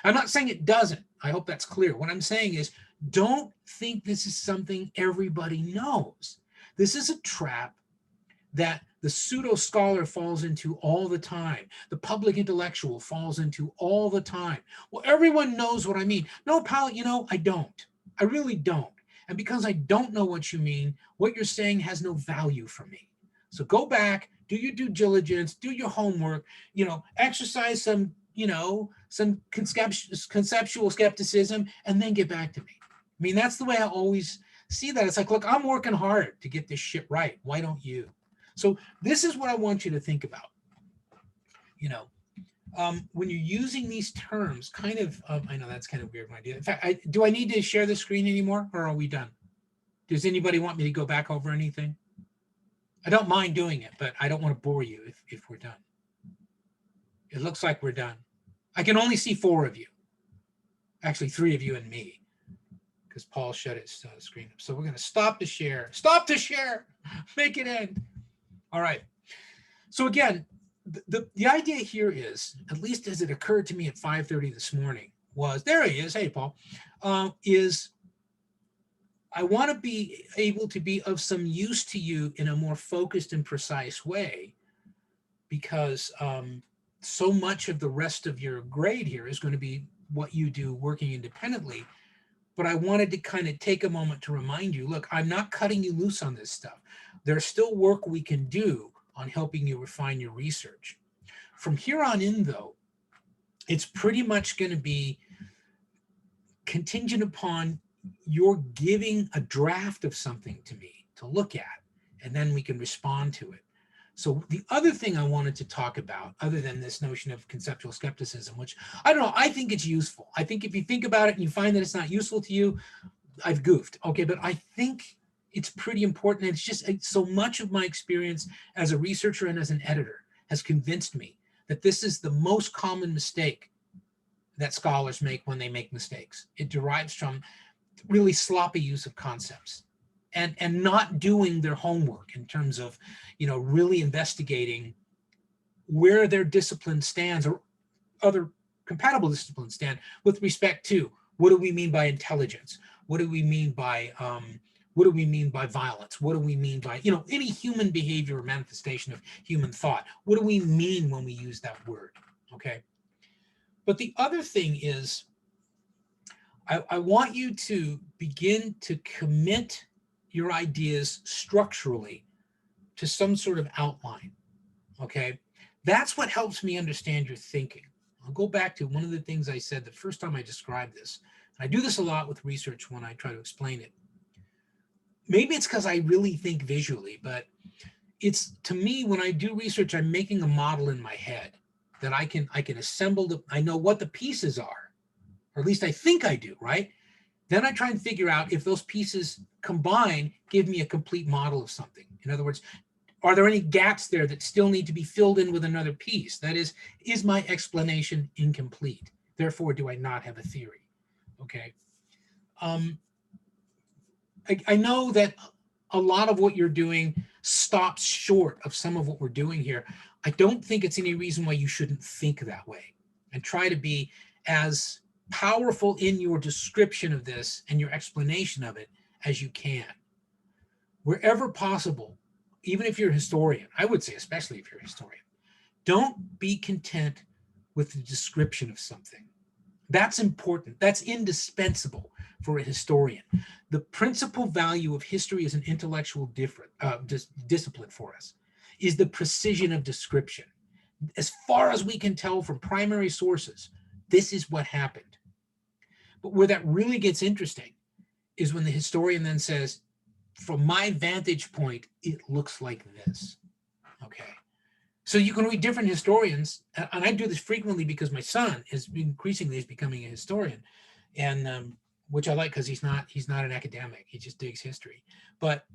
I'm not saying it doesn't. I hope that's clear. What I'm saying is, don't think this is something everybody knows. This is a trap that the pseudo scholar falls into all the time. The public intellectual falls into all the time. Well, everyone knows what I mean. No, pal, I don't. I really don't. And because I don't know what you mean, what you're saying has no value for me. So go back, do your due diligence, do your homework, exercise some conceptual skepticism, and then get back to me. I mean, that's the way I always see that. It's like, look, I'm working hard to get this shit right. Why don't you? So this is what I want you to think about. When you're using these terms, kind of, I know that's kind of weird, my idea. In fact, do I need to share the screen anymore, or are we done? Does anybody want me to go back over anything? I don't mind doing it, but I don't want to bore you if we're done. It looks like we're done. I can only see 4 of you. Actually, 3 of you and me, because Paul shut his screen up. So we're going to stop the share. Stop the share. Make it end. All right. So again, the idea here is, at least as it occurred to me at 5:30 this morning, was, there he is. Hey, Paul. Is I want to be able to be of some use to you in a more focused and precise way, because so much of the rest of your grade here is going to be what you do working independently. But I wanted to kind of take a moment to remind you, look, I'm not cutting you loose on this stuff. There's still work we can do on helping you refine your research. From here on in, though, it's pretty much going to be contingent upon your giving a draft of something to me to look at, and then we can respond to it. So the other thing I wanted to talk about, other than this notion of conceptual skepticism, which I don't know, I think it's useful. I think if you think about it and you find that it's not useful to you, I've goofed. Okay, but I think it's pretty important. It's just so much of my experience as a researcher and as an editor has convinced me that this is the most common mistake that scholars make when they make mistakes. It derives from really sloppy use of concepts and not doing their homework in terms of, really investigating where their discipline stands or other compatible disciplines stand with respect to, what do we mean by intelligence? What do we mean by violence? What do we mean by, any human behavior or manifestation of human thought? What do we mean when we use that word? Okay. But the other thing is, I want you to begin to commit your ideas structurally to some sort of outline. Okay. That's what helps me understand your thinking. I'll go back to one of the things I said the first time I described this. I do this a lot with research when I try to explain it. Maybe it's because I really think visually, but it's, to me, when I do research, I'm making a model in my head that I can assemble. I know what the pieces are, or at least I think I do, right? Then I try and figure out if those pieces combine, give me a complete model of something. In other words, are there any gaps there that still need to be filled in with another piece? That is my explanation incomplete? Therefore, do I not have a theory? Okay. I know that a lot of what you're doing stops short of some of what we're doing here. I don't think it's any reason why you shouldn't think that way, and try to be as powerful in your description of this and your explanation of it as you can. Wherever possible, even if you're a historian, I would say, especially if you're a historian, don't be content with the description of something. That's important. That's indispensable for a historian. The principal value of history as an intellectual discipline for us is the precision of description. as far as we can tell from primary sources, this is what happened. But where that really gets interesting is when the historian then says, from my vantage point, it looks like this. Okay. So you can read different historians, and I do this frequently because my son is increasingly is becoming a historian, and which I like because he's not an academic. He just digs history, but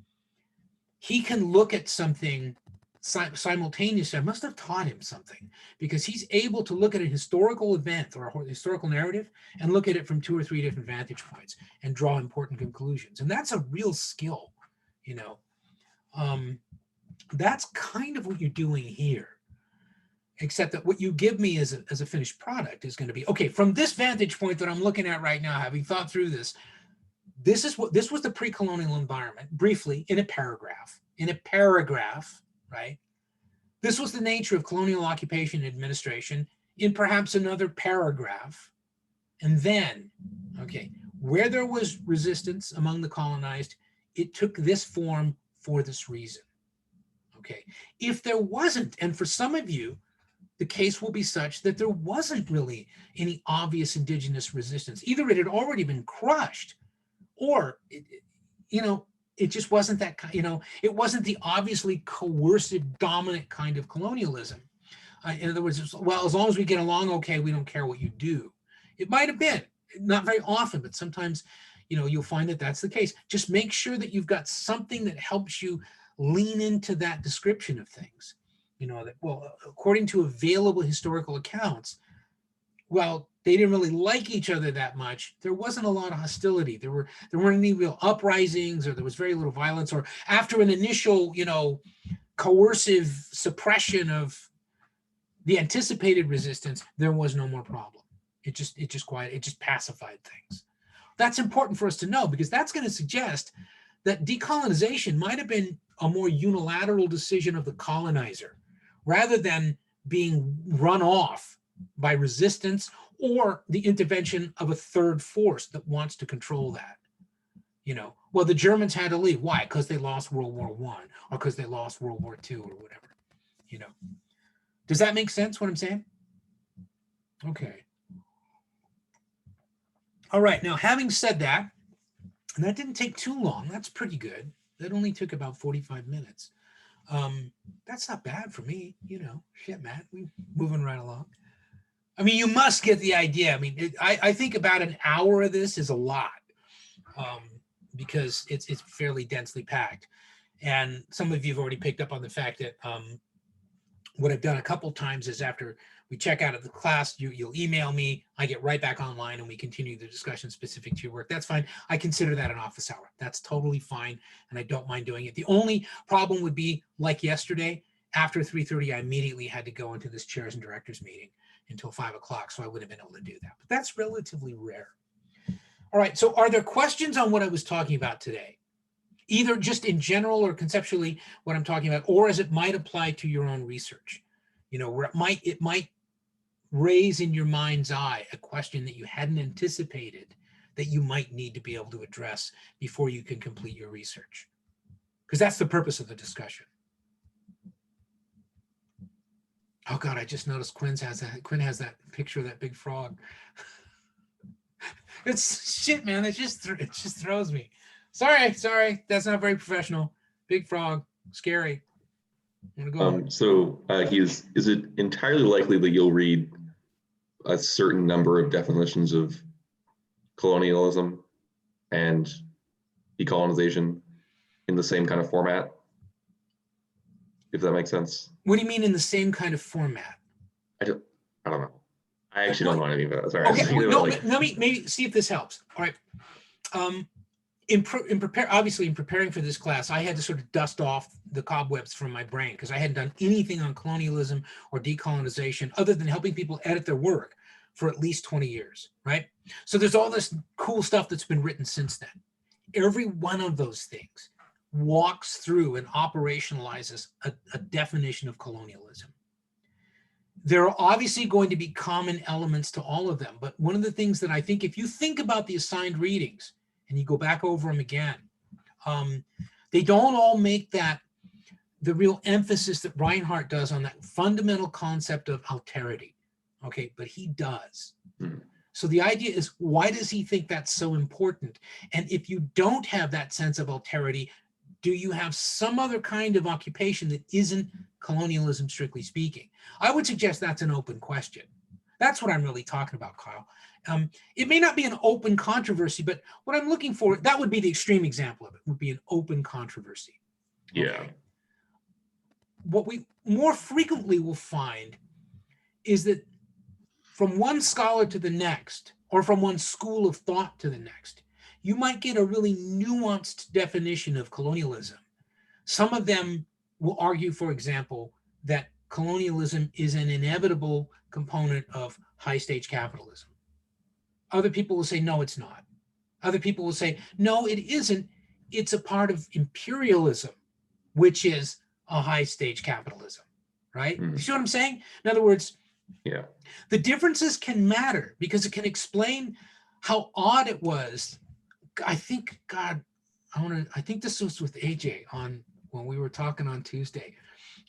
he can look at something simultaneously. I must have taught him something because he's able to look at a historical event or a historical narrative and look at it from 2 or 3 different vantage points and draw important conclusions. And that's a real skill, you know. That's kind of what you're doing here, except that what you give me as a finished product is going to be, okay, from this vantage point that I'm looking at right now, having thought through this, this was the pre-colonial environment, briefly, in a paragraph, right? This was the nature of colonial occupation and administration in perhaps another paragraph. And then, okay, where there was resistance among the colonized, it took this form for this reason. Okay, if there wasn't, and for some of you, the case will be such that there wasn't really any obvious indigenous resistance. Either it had already been crushed, or it just wasn't that, it wasn't the obviously coercive, dominant kind of colonialism. In other words, well, as long as we get along okay, we don't care what you do. It might have been, not very often, but sometimes, you'll find that that's the case. Just make sure that you've got something that helps you lean into that description of things. That, well, according to available historical accounts, well, they didn't really like each other that much. There wasn't a lot of hostility. There weren't any real uprisings, or there was very little violence, or after an initial, coercive suppression of the anticipated resistance, there was no more problem. It just pacified things. That's important for us to know, because that's going to suggest that decolonization might have been a more unilateral decision of the colonizer, rather than being run off by resistance or the intervention of a third force that wants to control that. Well, the Germans had to leave. Why? Because they lost World War I, or because they lost World War II, or whatever. Does that make sense, what I'm saying? Okay. All right, now having said that, and that didn't take too long, that's pretty good. That only took about 45 minutes. That's not bad for me, shit, Matt, we moving right along. I mean, you must get the idea. I mean, I think about an hour of this is a lot, because it's fairly densely packed. And some of you have already picked up on the fact that what I've done a couple times is, after we check out of the class, you'll email me, I get right back online, and we continue the discussion specific to your work. That's fine. I consider that an office hour. That's totally fine, and I don't mind doing it. The only problem would be, like yesterday, after 3:30, I immediately had to go into this chairs and directors meeting until 5 o'clock, so I wouldn't have been able to do that. But that's relatively rare. All right, so are there questions on what I was talking about today? Either just in general or conceptually what I'm talking about, or as it might apply to your own research, where it might raise in your mind's eye a question that you hadn't anticipated that you might need to be able to address before you can complete your research. Because that's the purpose of the discussion. Oh God, I just noticed Quinn has that picture of that big frog. It's shit, man. It just throws me. Sorry. That's not very professional. Big frog, scary. I'm gonna go. So is it entirely likely that you'll read a certain number of definitions of colonialism and decolonization in the same kind of format? If that makes sense. What do you mean in the same kind of format? I don't know. I actually don't know anything about that. Sorry. Okay, let me maybe see if this helps. All right. In preparing for this class, I had to sort of dust off the cobwebs from my brain, because I hadn't done anything on colonialism or decolonization other than helping people edit their work for at least 20 years, right? So there's all this cool stuff that's been written since then. Every one of those things walks through and operationalizes a definition of colonialism. There are obviously going to be common elements to all of them, but one of the things that I think, if you think about the assigned readings and you go back over them again, they don't all make that the real emphasis that Reinhardt does on that fundamental concept of alterity. Okay, but he does. Hmm. So the idea is, why does he think that's so important? And if you don't have that sense of alterity, do you have some other kind of occupation that isn't colonialism, strictly speaking? I would suggest that's an open question. That's what I'm really talking about, Kyle. It may not be an open controversy, but what I'm looking for, that would be the extreme example of it, would be an open controversy. Yeah. Okay? What we more frequently will find is that from one scholar to the next, or from one school of thought to the next, you might get a really nuanced definition of colonialism. Some of them will argue, for example, that colonialism is an inevitable component of high stage capitalism. Other people will say, no, it's not. Other people will say, no, it isn't. It's a part of imperialism, which is a high stage capitalism, right? You see what I'm saying? In other words, Yeah. the differences can matter because it can explain how odd it was. I think, God, I think this was with AJ on when we were talking on Tuesday,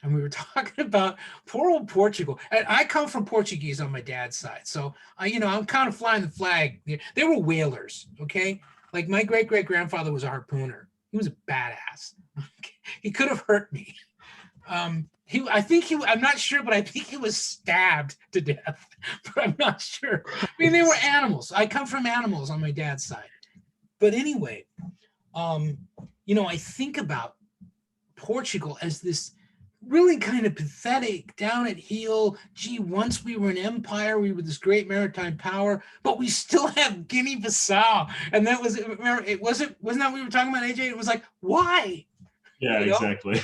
and we were talking about poor old Portugal. And I come from Portuguese on my dad's side, so I'm kind of flying the flag. They were whalers, okay? Like my great grandfather was a harpooner. He was a badass. He could have hurt me. I'm not sure, but I think he was stabbed to death. But I'm not sure. I mean, they were animals. I come from animals on my dad's side. But anyway, I think about Portugal as this really kind of pathetic, down at heel. Gee, once we were an empire, we were this great maritime power, but we still have Guinea-Bissau. And that was, remember, wasn't that what we were talking about, AJ? It was like, why? Yeah, exactly.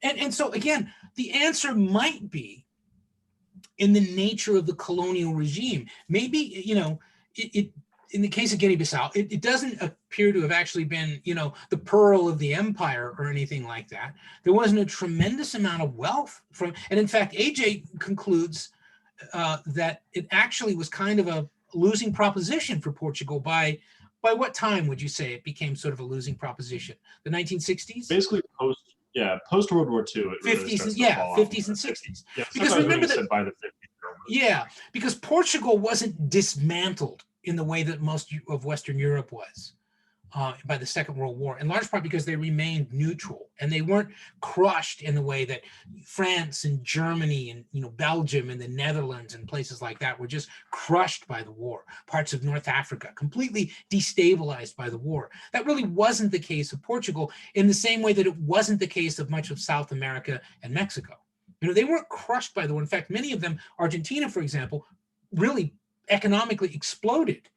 And so again, the answer might be in the nature of the colonial regime. Maybe, it in the case of Guinea-Bissau, it doesn't appear to have actually been, the pearl of the empire or anything like that. There wasn't a tremendous amount of wealth from, and in fact, AJ concludes that it actually was kind of a losing proposition for Portugal by what time would you say it became sort of a losing proposition? The 1960s? Basically post World War II. It really 50s, starts to fall 50s off. and 60s. Yeah, Because remember that, said by the 50s. yeah, because Portugal wasn't dismantled in the way that most of Western Europe was by the Second World War, in large part because they remained neutral and they weren't crushed in the way that France and Germany and Belgium and the Netherlands and places like that were just crushed by the war. Parts of North Africa completely destabilized by the war. That really wasn't the case of Portugal, in the same way that it wasn't the case of much of South America and Mexico. They weren't crushed by the war. In fact, many of them, Argentina, for example, really economically exploded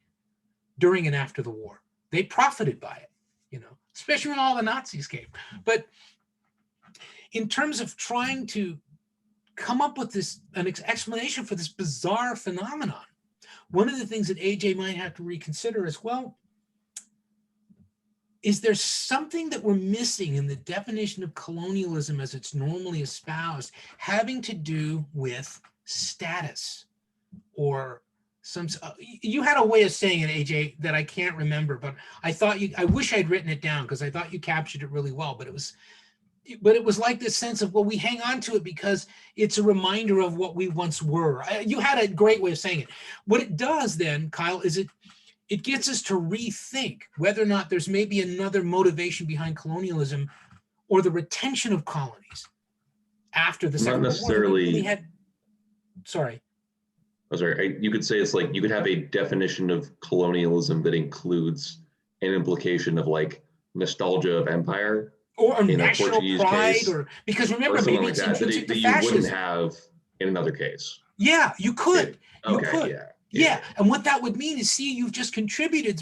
during and after the war. They profited by it, especially when all the Nazis came. But in terms of trying to come up with an explanation for this bizarre phenomenon, one of the things that AJ might have to reconsider as well, is there something that we're missing in the definition of colonialism as it's normally espoused, having to do with status or you had a way of saying it, AJ, that I can't remember, but I wish I'd written it down because I thought you captured it really well, but it was like this sense of, well, we hang on to it because it's a reminder of what we once were. You had a great way of saying it. What it does then, Kyle, is it gets us to rethink whether or not there's maybe another motivation behind colonialism or the retention of colonies after the Second World War. Not necessarily. Sorry. Oh, sorry. You could say it's like you could have a definition of colonialism that includes an implication of like nostalgia of empire, or in national Portuguese pride, case, or because remember, or something maybe like it's that intrinsic that to you wouldn't fascism. have in another case. Yeah, you could. You Okay. could. Yeah, and what that would mean is, see, you've contributed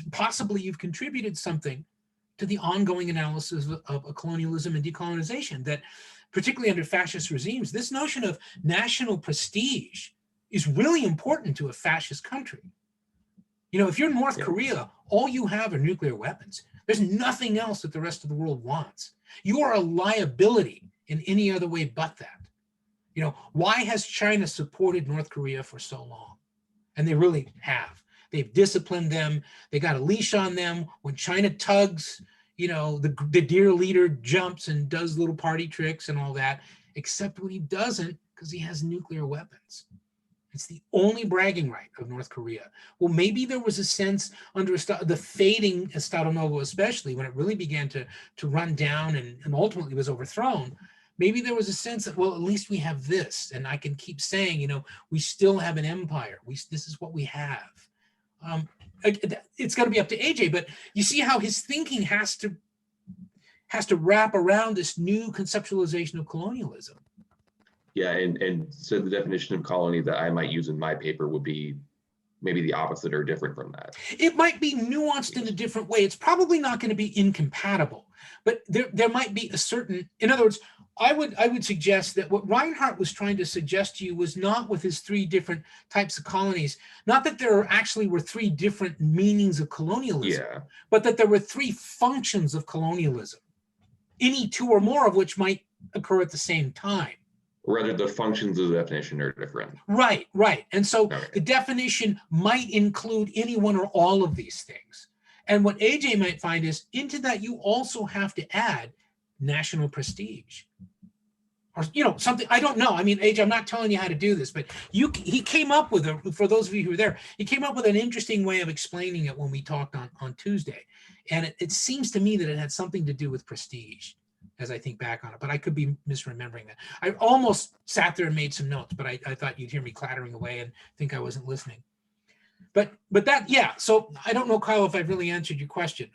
something to the ongoing analysis of colonialism and decolonization, that particularly under fascist regimes, this notion of national prestige is really important to a fascist country. If you're North Korea, all you have are nuclear weapons. There's nothing else that the rest of the world wants. You are a liability in any other way but that. Why has China supported North Korea for so long? And they really have. They've disciplined them. They got a leash on them. When China tugs, the dear leader jumps and does little party tricks and all that, except when he doesn't, because he has nuclear weapons. It's the only bragging right of North Korea. Well, maybe there was a sense under the fading Estado Novo, especially when it really began to run down and ultimately was overthrown. Maybe there was a sense that, well, at least we have this, and I can keep saying, we still have an empire. This is what we have. It's going to be up to AJ, but you see how his thinking has to wrap around this new conceptualization of colonialism. Yeah, and so the definition of colony that I might use in my paper would be maybe the opposite or different from that. It might be nuanced in a different way. It's probably not going to be incompatible, but there might be a certain, in other words, I would suggest that what Reinhardt was trying to suggest to you was not with his 3 different types of colonies, not that there actually were 3 different meanings of colonialism, but that there were 3 functions of colonialism, any 2 or more of which might occur at the same time. Rather, the functions of the definition are different. Right. And so the definition might include any one or all of these things. And what AJ might find is into that you also have to add national prestige. Or, something, I don't know. I mean, AJ, I'm not telling you how to do this, but he came up with, for those of you who were there, he came up with an interesting way of explaining it when we talked on Tuesday. And it seems to me that it had something to do with prestige, as I think back on it, but I could be misremembering that. I almost sat there and made some notes, but I thought you'd hear me clattering away and think I wasn't listening. But that, yeah, so I don't know, Kyle, if I've really answered your question.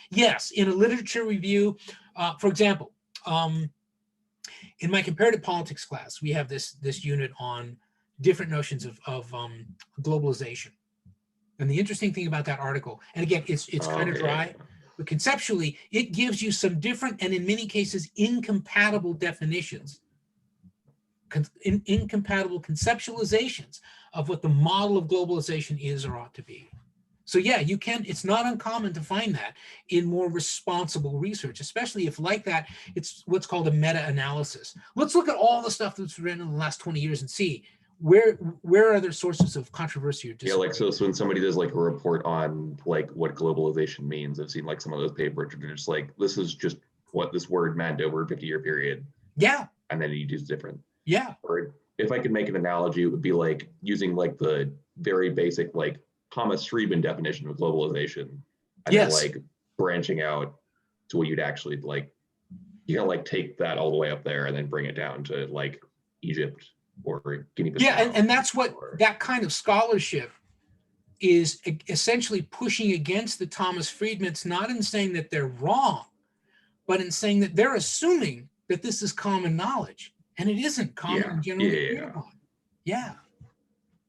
Yes, in a literature review, for example, in my comparative politics class, we have this unit on different notions of globalization. And the interesting thing about that article, and again, it's kind of dry, but conceptually, it gives you some different and in many cases incompatible definitions, incompatible conceptualizations of what the model of globalization is or ought to be. So yeah, you can, it's not uncommon to find that in more responsible research, especially if like that, it's what's called a meta-analysis. Let's look at all the stuff that's written in the last 20 years and see where are there sources of controversy or disagreement? Yeah, like so when somebody does like a report on like what globalization means, I've seen like some of those papers are just like, this is just what this word meant over a 50-year period. Yeah. And then you do different. Yeah. Or if I could make an analogy, it would be like using like the very basic like Thomas Friedman definition of globalization, and then like branching out to what you'd actually like, you gotta like take that all the way up there and then bring it down to like Egypt or Guinea-Bissau. Yeah, and that's what that kind of scholarship is essentially pushing against the Thomas Friedmans, not in saying that they're wrong, but in saying that they're assuming that this is common knowledge, and it isn't common and generally agreed upon. Yeah.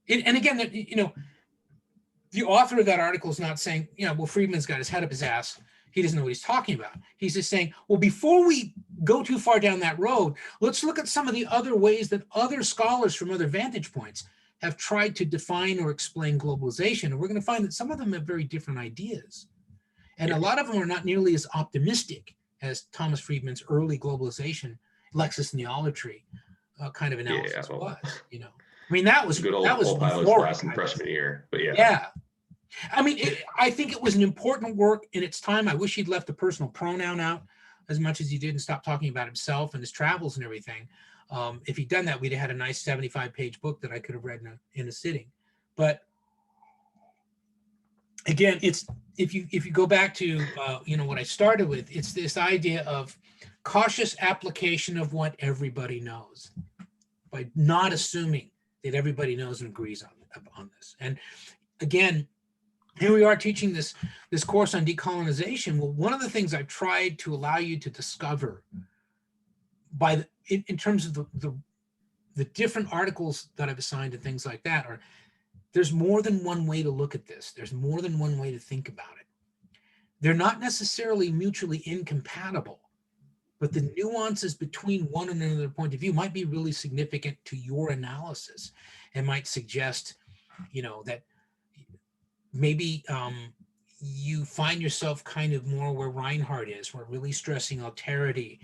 And again, the author of that article is not saying, well, Friedman's got his head up his ass. He doesn't know what he's talking about. He's just saying, well, before we go too far down that road, let's look at some of the other ways that other scholars from other vantage points have tried to define or explain globalization. And we're going to find that some of them have very different ideas. And a lot of them are not nearly as optimistic as Thomas Friedman's early globalization, Lexis Neolatry kind of analysis was, I mean, that was good old pilot's class in freshman year, but yeah. Yeah. I mean, I think it was an important work in its time. I wish he'd left the personal pronoun out as much as he did and stopped talking about himself and his travels and everything. If he'd done that, we'd have had a nice 75-page book that I could have read in a sitting. But again, it's if you go back to what I started with, it's this idea of cautious application of what everybody knows by not assuming that everybody knows and agrees on this. And again, here we are teaching this course on decolonization. Well, one of the things I've tried to allow you to discover in terms of the different articles that I've assigned and things like that there's more than one way to look at this. There's more than one way to think about it. They're not necessarily mutually incompatible, but the nuances between one and another point of view might be really significant to your analysis and might suggest, that maybe you find yourself kind of more where Reinhardt is, where really stressing alterity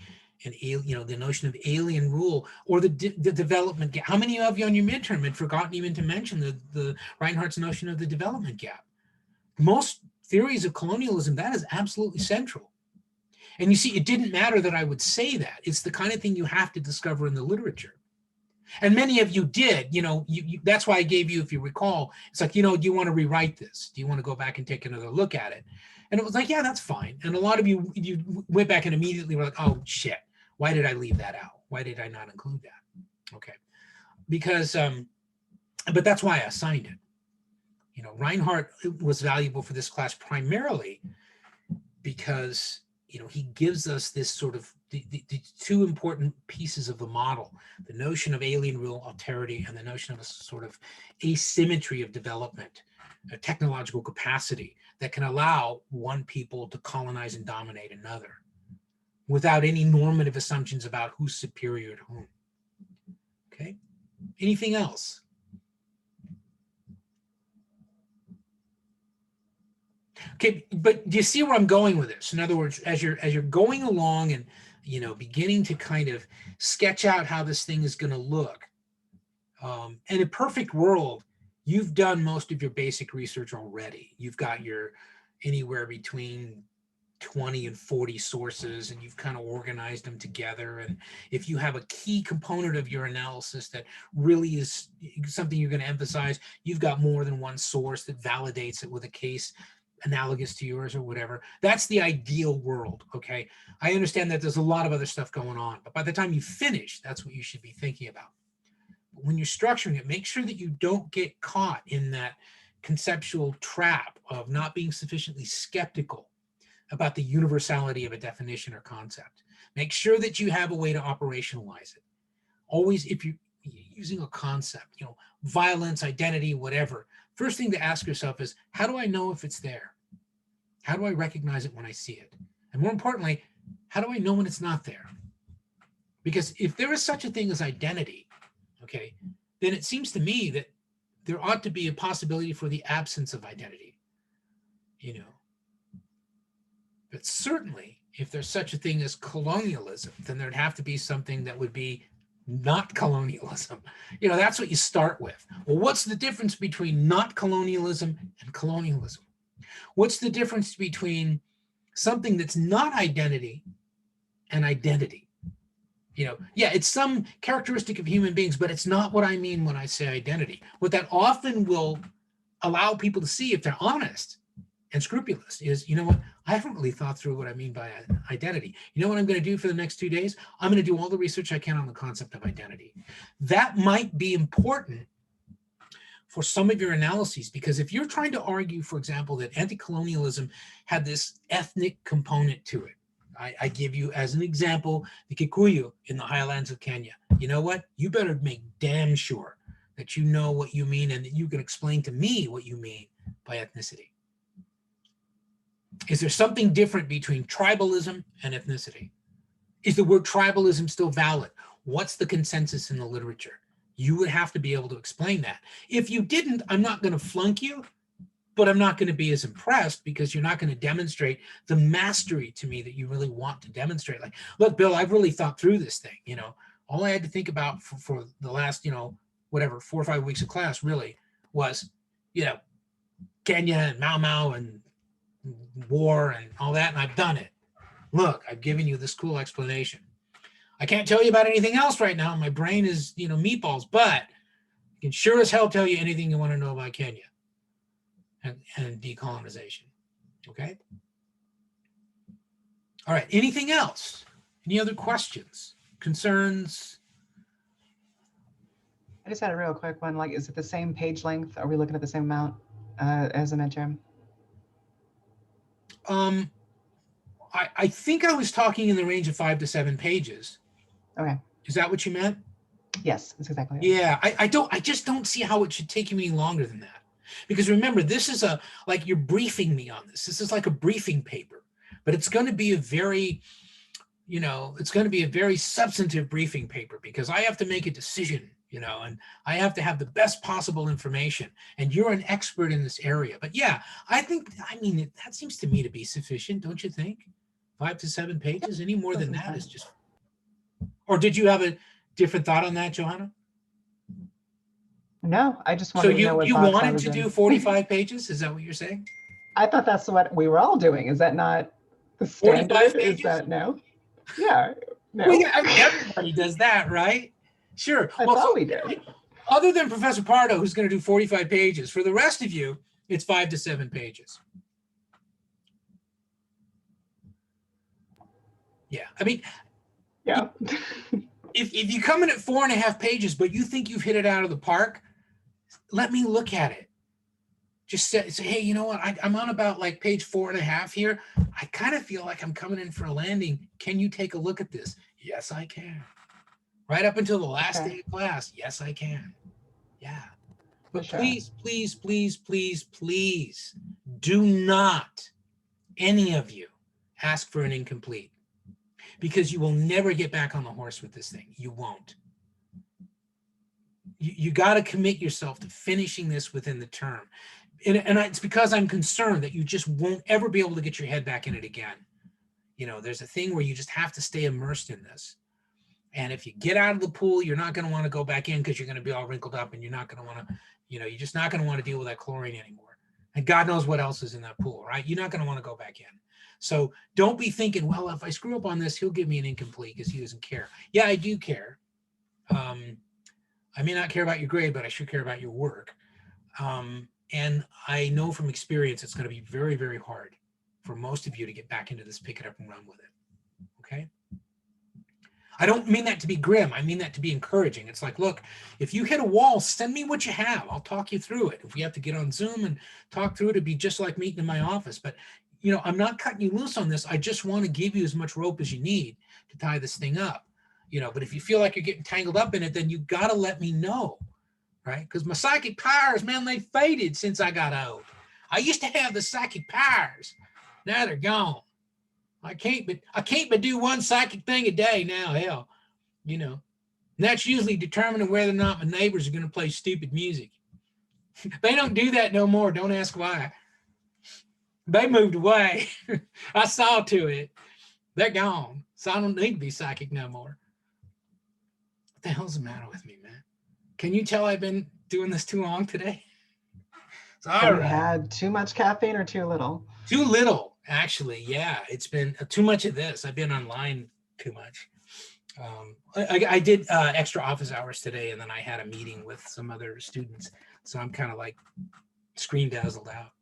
and, the notion of alien rule or the development gap. How many of you on your midterm had forgotten even to mention the Reinhardt's notion of the development gap? Most theories of colonialism, that is absolutely central. And you see, it didn't matter that I would say that. It's the kind of thing you have to discover in the literature. And many of you did, that's why I gave you, if you recall, it's like, do you want to rewrite this? Do you want to go back and take another look at it? And it was like, yeah, that's fine. And a lot of you went back and immediately were like, oh shit, why did I leave that out? Why did I not include that? Okay. Because, but that's why I assigned it. Reinhardt was valuable for this class primarily because, he gives us this sort of the two important pieces of the model, the notion of alien real alterity and the notion of a sort of asymmetry of development, a technological capacity that can allow one people to colonize and dominate another without any normative assumptions about who's superior to whom. Okay. Anything else? Okay, but do you see where I'm going with this? In other words, as you're going along and beginning to kind of sketch out how this thing is going to look, in a perfect world, you've done most of your basic research already. You've got your anywhere between 20 and 40 sources, and you've kind of organized them together. And if you have a key component of your analysis that really is something you're going to emphasize, you've got more than one source that validates it with a case analogous to yours or whatever. That's the ideal world. Okay. I understand that there's a lot of other stuff going on, but by the time you finish, that's what you should be thinking about. But when you're structuring it, make sure that you don't get caught in that conceptual trap of not being sufficiently skeptical about the universality of a definition or concept. Make sure that you have a way to operationalize it. Always, if you're using a concept, violence, identity, whatever, first thing to ask yourself is, how do I know if it's there? How do I recognize it when I see it? And more importantly, how do I know when it's not there? Because if there is such a thing as identity, okay, then it seems to me that there ought to be a possibility for the absence of identity, But certainly, if there's such a thing as colonialism, then there'd have to be something that would be not colonialism. That's what you start with. Well, what's the difference between not colonialism and colonialism? What's the difference between something that's not identity and identity? Yeah, it's some characteristic of human beings, but it's not what I mean when I say identity. What that often will allow people to see, if they're honest and scrupulous, is, what? I haven't really thought through what I mean by identity. You know what I'm going to do for the next 2 days? I'm going to do all the research I can on the concept of identity. That might be important for some of your analyses, because if you're trying to argue, for example, that anti-colonialism had this ethnic component to it, I give you as an example the Kikuyu in the highlands of Kenya. You know what? You better make damn sure that you know what you mean and that you can explain to me what you mean by ethnicity. Is there something different between tribalism and ethnicity? Is the word tribalism still valid? What's the consensus in the literature? You would have to be able to explain that. If you didn't, I'm not going to flunk you, but I'm not going to be as impressed, because you're not going to demonstrate the mastery to me that you really want to demonstrate. Like, look, Bill, I've really thought through this thing. All I had to think about for the last, 4 or 5 weeks of class really was, Kenya and Mau Mau and war and all that, and I've done it. Look, I've given you this cool explanation. I can't tell you about anything else right now. My brain is, meatballs, but I can sure as hell tell you anything you want to know about Kenya and decolonization. Okay? All right, anything else? Any other questions, concerns? I just had a real quick one. Like, is it the same page length? Are we looking at the same amount as a midterm? I think I was talking in the range of 5 to 7 pages. Okay. Is that what you meant? Yes, that's exactly it. Yeah, I just don't see how it should take you any longer than that. Because remember, this is like you're briefing me on this. This is like a briefing paper, but it's going to be a very, it's going to be a very substantive briefing paper, because I have to make a decision, and I have to have the best possible information, and you're an expert in this area. But yeah, that seems to me to be sufficient, don't you think? 5 to 7 pages, any more than that is just, or did you have a different thought on that, Johanna? No, I just So wanted to know what you box I wanted was to in. do 45 pages? Is that what you're saying? I thought that's what we were all doing. Is that not? The 45 standard is pages? that no? Yeah, no. Well, yeah, I mean, everybody does that, right? Sure. I Well, thought we did. other than Professor Pardo, who's going to do 45 pages, for the rest of you, it's 5 to 7 pages. Yeah, I mean, Yeah. if you come in at 4.5 pages, but you think you've hit it out of the park, let me look at it. Just say, hey, you know what? I'm on about like page 4.5 here. I kind of feel like I'm coming in for a landing. Can you take a look at this? Yes, I can. Right up until the last Okay. day of class. Yes, I can. Yeah. But For sure. please, please, please, please, please do not, any of you, ask for an incomplete, because you will never get back on the horse with this thing. You won't. You got to commit yourself to finishing this within the term. And it's because I'm concerned that you just won't ever be able to get your head back in it again. You know, there's a thing where you just have to stay immersed in this. And if you get out of the pool, you're not going to want to go back in because you're going to be all wrinkled up and you're not going to want to, you know, you're just not going to want to deal with that chlorine anymore. And God knows what else is in that pool, right? You're not going to want to go back in. So don't be thinking, well, if I screw up on this, he'll give me an incomplete because he doesn't care. Yeah, I do care. I may not care about your grade, but I sure care about your work. And I know from experience, it's going to be very, very hard for most of you to get back into this, pick it up and run with it. Okay. I don't mean that to be grim. I mean that to be encouraging. It's like, look, if you hit a wall, send me what you have. I'll talk you through it. If we have to get on Zoom and talk through it, it'd be just like meeting in my office. But, you know, I'm not cutting you loose on this. I just want to give you as much rope as you need to tie this thing up. You know, but if you feel like you're getting tangled up in it, then you got to let me know. Right? Because my psychic powers, man, they faded since I got old. I used to have the psychic powers. Now they're gone. I can't but do one psychic thing a day now, hell. You know. And that's usually determining whether or not my neighbors are going to play stupid music. They don't do that no more. Don't ask why. They moved away. I saw to it. They're gone. So I don't need to be psychic no more. What the hell's the matter with me, man? Can you tell I've been doing this too long today? It's all Have you right. had too much caffeine or too little? Too little, actually. Yeah, it's been too much of this. I've been online too much. I did extra office hours today, and then I had a meeting with some other students. So I'm kind of like screen dazzled out.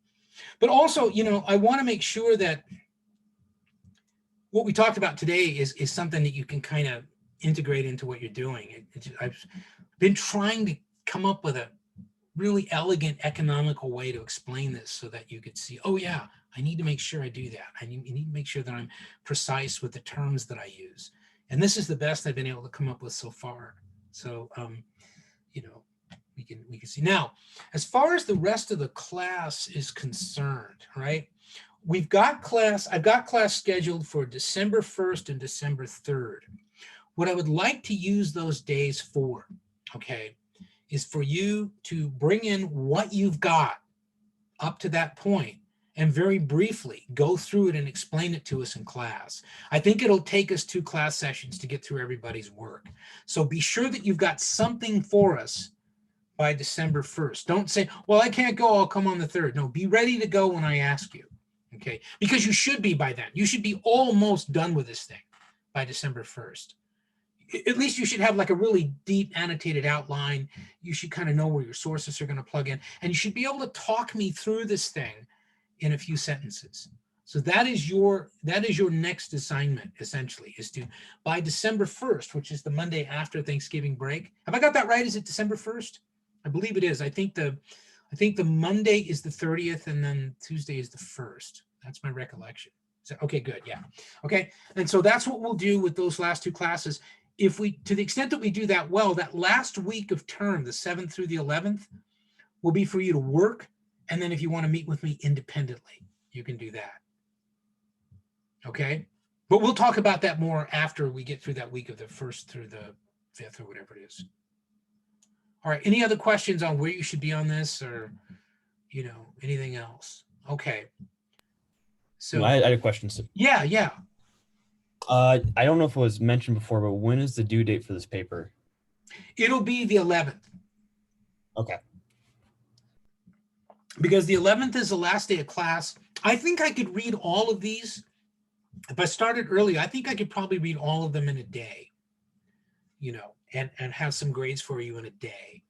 But also, you know, I want to make sure that what we talked about today is something that you can kind of integrate into what you're doing. I've been trying to come up with a really elegant, economical way to explain this so that you could see, oh yeah, I need to make sure I do that. I need to make sure that I'm precise with the terms that I use. And this is the best I've been able to come up with so far. So, you know, we can see. Now, as far as the rest of the class is concerned, right? I've got class scheduled for December 1st and December 3rd. What I would like to use those days for, okay, is for you to bring in what you've got up to that point and very briefly go through it and explain it to us in class. I think it'll take us 2 class sessions to get through everybody's work. So be sure that you've got something for us by December 1st. Don't say, well, I can't go, I'll come on the 3rd. No, be ready to go when I ask you, okay? Because you should be by then. You should be almost done with this thing by December 1st. At least you should have like a really deep annotated outline. You should kind of know where your sources are going to plug in. And you should be able to talk me through this thing in a few sentences. So that is your next assignment, essentially, is to, by December 1st, which is the Monday after Thanksgiving break. Have I got that right? Is it December 1st? I believe it is. I think the Monday is the 30th and then Tuesday is the 1st. That's my recollection. So, okay, good. Yeah. Okay. And so that's what we'll do with those last 2 classes. If we, to the extent that we do that well, that last week of term, the 7th through the 11th, will be for you to work. And then if you want to meet with me independently, you can do that. Okay. But we'll talk about that more after we get through that week of the 1st through the 5th or whatever it is. All right. Any other questions on where you should be on this or, you know, anything else? Okay. So I had a question. yeah. I don't know if it was mentioned before, but when is the due date for this paper? It'll be the 11th. Okay. Because the 11th is the last day of class. I think I could read all of these if I started early, I think I could probably read all of them in a day, and have some grades for you in a day.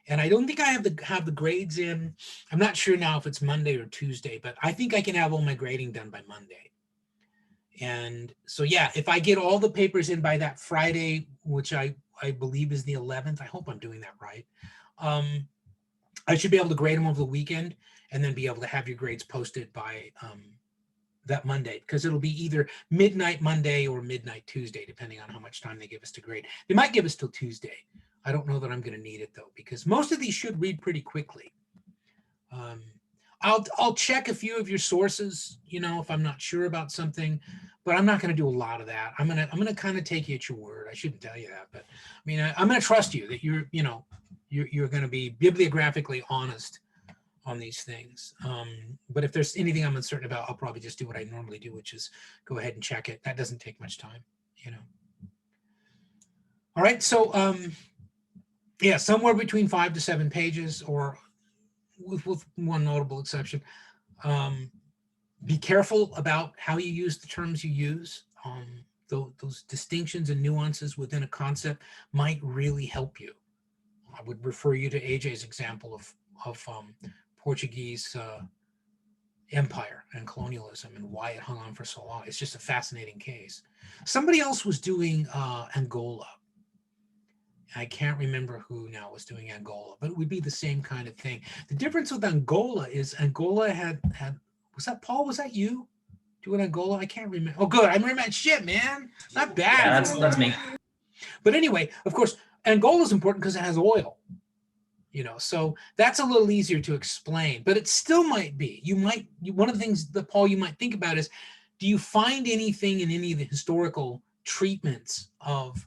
And I don't think I have the grades in. I'm not sure now if it's Monday or Tuesday, but I think I can have all my grading done by Monday. And so, yeah, if I get all the papers in by that Friday, which I believe is the 11th, I hope I'm doing that right. I should be able to grade them over the weekend and then be able to have your grades posted by that Monday, because it'll be either midnight Monday or midnight Tuesday, depending on how much time they give us to grade. They might give us till Tuesday. I don't know that I'm going to need it though, because most of these should read pretty quickly. I'll check a few of your sources, if I'm not sure about something, but I'm not going to do a lot of that. I'm going to kind of take you at your word. I shouldn't tell you that, but I mean, I'm going to trust you that you're going to be bibliographically honest on these things. But if there's anything I'm uncertain about, I'll probably just do what I normally do, which is go ahead and check it. That doesn't take much time, All right. So, yeah, somewhere between 5 to 7 pages, or with one notable exception. Be careful about how you use the terms you use. Those distinctions and nuances within a concept might really help you. I would refer you to AJ's example of Portuguese empire and colonialism and why it hung on for so long. It's just a fascinating case. Somebody else was doing Angola. I can't remember who now was doing Angola, but it would be the same kind of thing. The difference with Angola is Angola had was that Paul? Was that you doing Angola? I can't remember. Oh, good. I remember that shit, man. Not bad. Yeah, that's me. But anyway, of course, Angola is important because it has oil. So that's a little easier to explain, but it still might be. One of the things that, Paul, you might think about is, do you find anything in any of the historical treatments of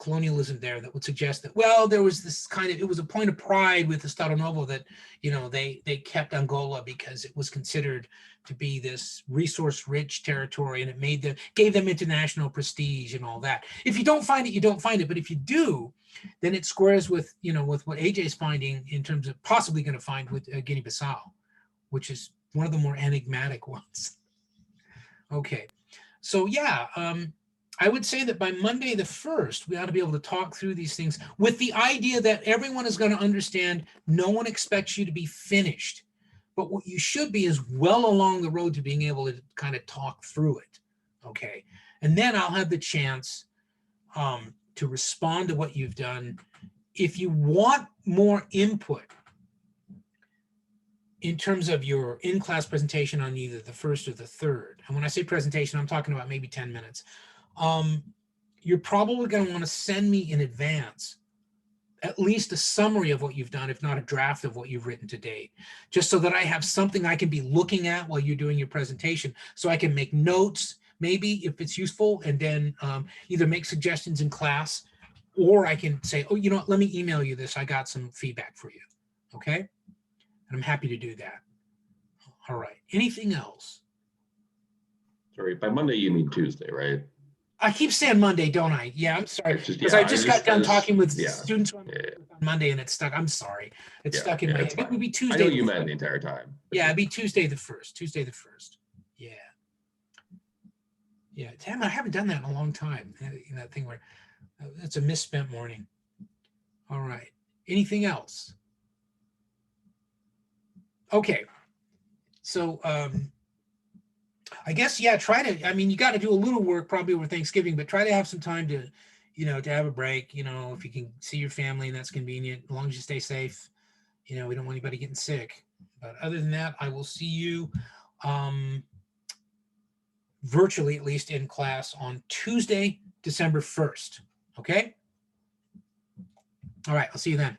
colonialism there that would suggest that, well, there was this it was a point of pride with the Estado Novo that, they kept Angola because it was considered to be this resource-rich territory, and it gave them international prestige and all that. If you don't find it, you don't find it. But if you do, then it squares with, with what AJ's finding in terms of possibly going to find with Guinea-Bissau, which is one of the more enigmatic ones. Okay, so yeah, I would say that by Monday the 1st, we ought to be able to talk through these things with the idea that everyone is going to understand no one expects you to be finished. But what you should be is well along the road to being able to kind of talk through it, okay? And then I'll have the chance to respond to what you've done. If you want more input in terms of your in-class presentation on either the 1st or the 3rd, and when I say presentation, I'm talking about maybe 10 minutes, you're probably going to want to send me in advance at least a summary of what you've done, if not a draft of what you've written to date, just so that I have something I can be looking at while you're doing your presentation, so I can make notes, maybe if it's useful, and then either make suggestions in class, or I can say, oh, let me email you this. I got some feedback for you. Okay. And I'm happy to do that. All right. Anything else? Sorry, by Monday you mean Tuesday, right? I keep saying Monday, don't I? Yeah, I'm sorry. It's just- Because yeah, I just I got just- done I just- talking with yeah. students on Yeah. Monday, and it's stuck. I'm sorry. It's Yeah, stuck in yeah, my it's head. It fine. would be I Tuesday. know you meant the entire time. Yeah, it'd be Tuesday the 1st. Tuesday the 1st. Yeah. Yeah. Damn, I haven't done that in a long time. That thing where it's a misspent morning. All right. Anything else? Okay. So I guess, yeah, you got to do a little work probably over Thanksgiving, but try to have some time to, to have a break, if you can see your family and that's convenient, as long as you stay safe. We don't want anybody getting sick. But other than that, I will see you virtually, at least in class, on Tuesday, December 1st. Okay? All right, I'll see you then.